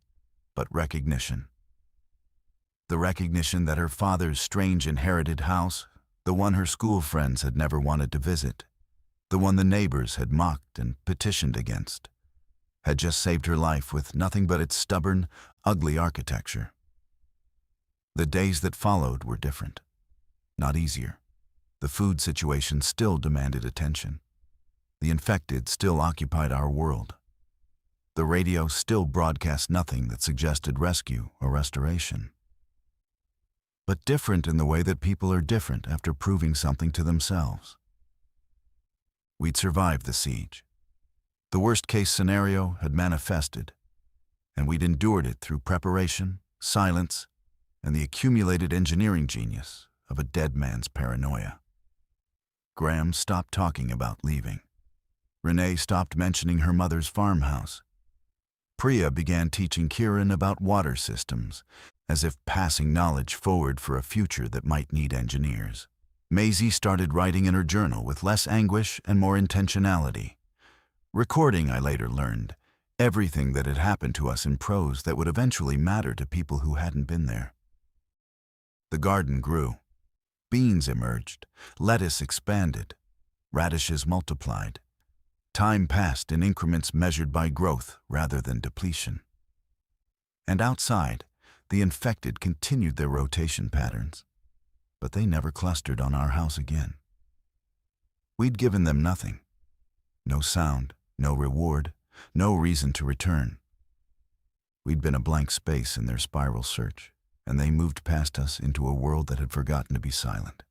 [SPEAKER 1] but recognition. The recognition that her father's strange inherited house, the one her school friends had never wanted to visit, the one the neighbors had mocked and petitioned against, had just saved her life with nothing but its stubborn, ugly architecture. The days that followed were different, not easier. The food situation still demanded attention. The infected still occupied our world. The radio still broadcast nothing that suggested rescue or restoration. But different in the way that people are different after proving something to themselves. We'd survived the siege. The worst-case scenario had manifested, and we'd endured it through preparation, silence, and the accumulated engineering genius of a dead man's paranoia. Graham stopped talking about leaving. Renee stopped mentioning her mother's farmhouse. Priya began teaching Kieran about water systems, as if passing knowledge forward for a future that might need engineers. Maisie started writing in her journal with less anguish and more intentionality. Recording, I later learned, everything that had happened to us in prose that would eventually matter to people who hadn't been there. The garden grew. Beans emerged, lettuce expanded, radishes multiplied. Time passed in increments measured by growth rather than depletion. And outside, the infected continued their rotation patterns, but they never clustered on our house again. We'd given them nothing. No sound, no reward, no reason to return. We'd been a blank space in their spiral search, and they moved past us into a world that had forgotten to be silent.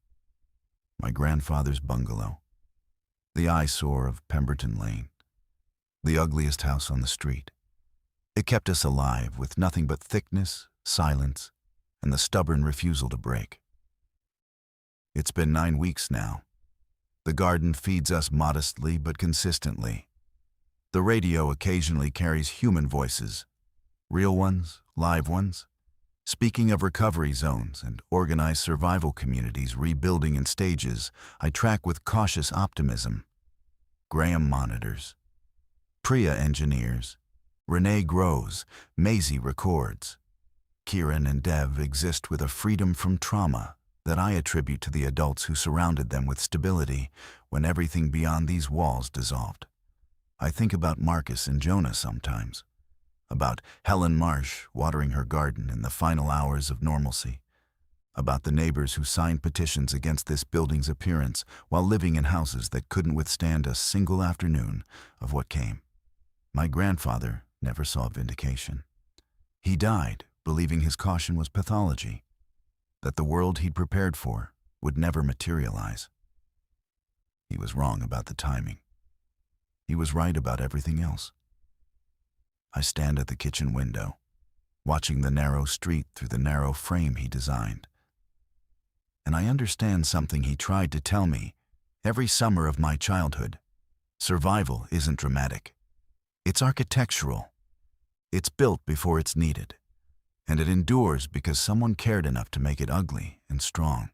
[SPEAKER 1] My grandfather's bungalow, the eyesore of Pemberton Lane, the ugliest house on the street. It kept us alive with nothing but thickness, silence, and the stubborn refusal to break. It's been 9 weeks now. The garden feeds us modestly but consistently. The radio occasionally carries human voices, real ones, live ones, speaking of recovery zones and organized survival communities rebuilding in stages. I track with cautious optimism. Graham monitors. Priya engineers. Renee grows. Maisie records. Kieran and Dev exist with a freedom from trauma that I attribute to the adults who surrounded them with stability when everything beyond these walls dissolved. I think about Marcus and Jonah sometimes, about Helen Marsh watering her garden in the final hours of normalcy, about the neighbors who signed petitions against this building's appearance while living in houses that couldn't withstand a single afternoon of what came. My grandfather never saw vindication. He died believing his caution was pathology, that the world he'd prepared for would never materialize. He was wrong about the timing. He was right about everything else. I stand at the kitchen window, watching the narrow street through the narrow frame he designed. And I understand something he tried to tell me every summer of my childhood. Survival isn't dramatic. It's architectural. It's built before it's needed, and it endures because someone cared enough to make it ugly and strong.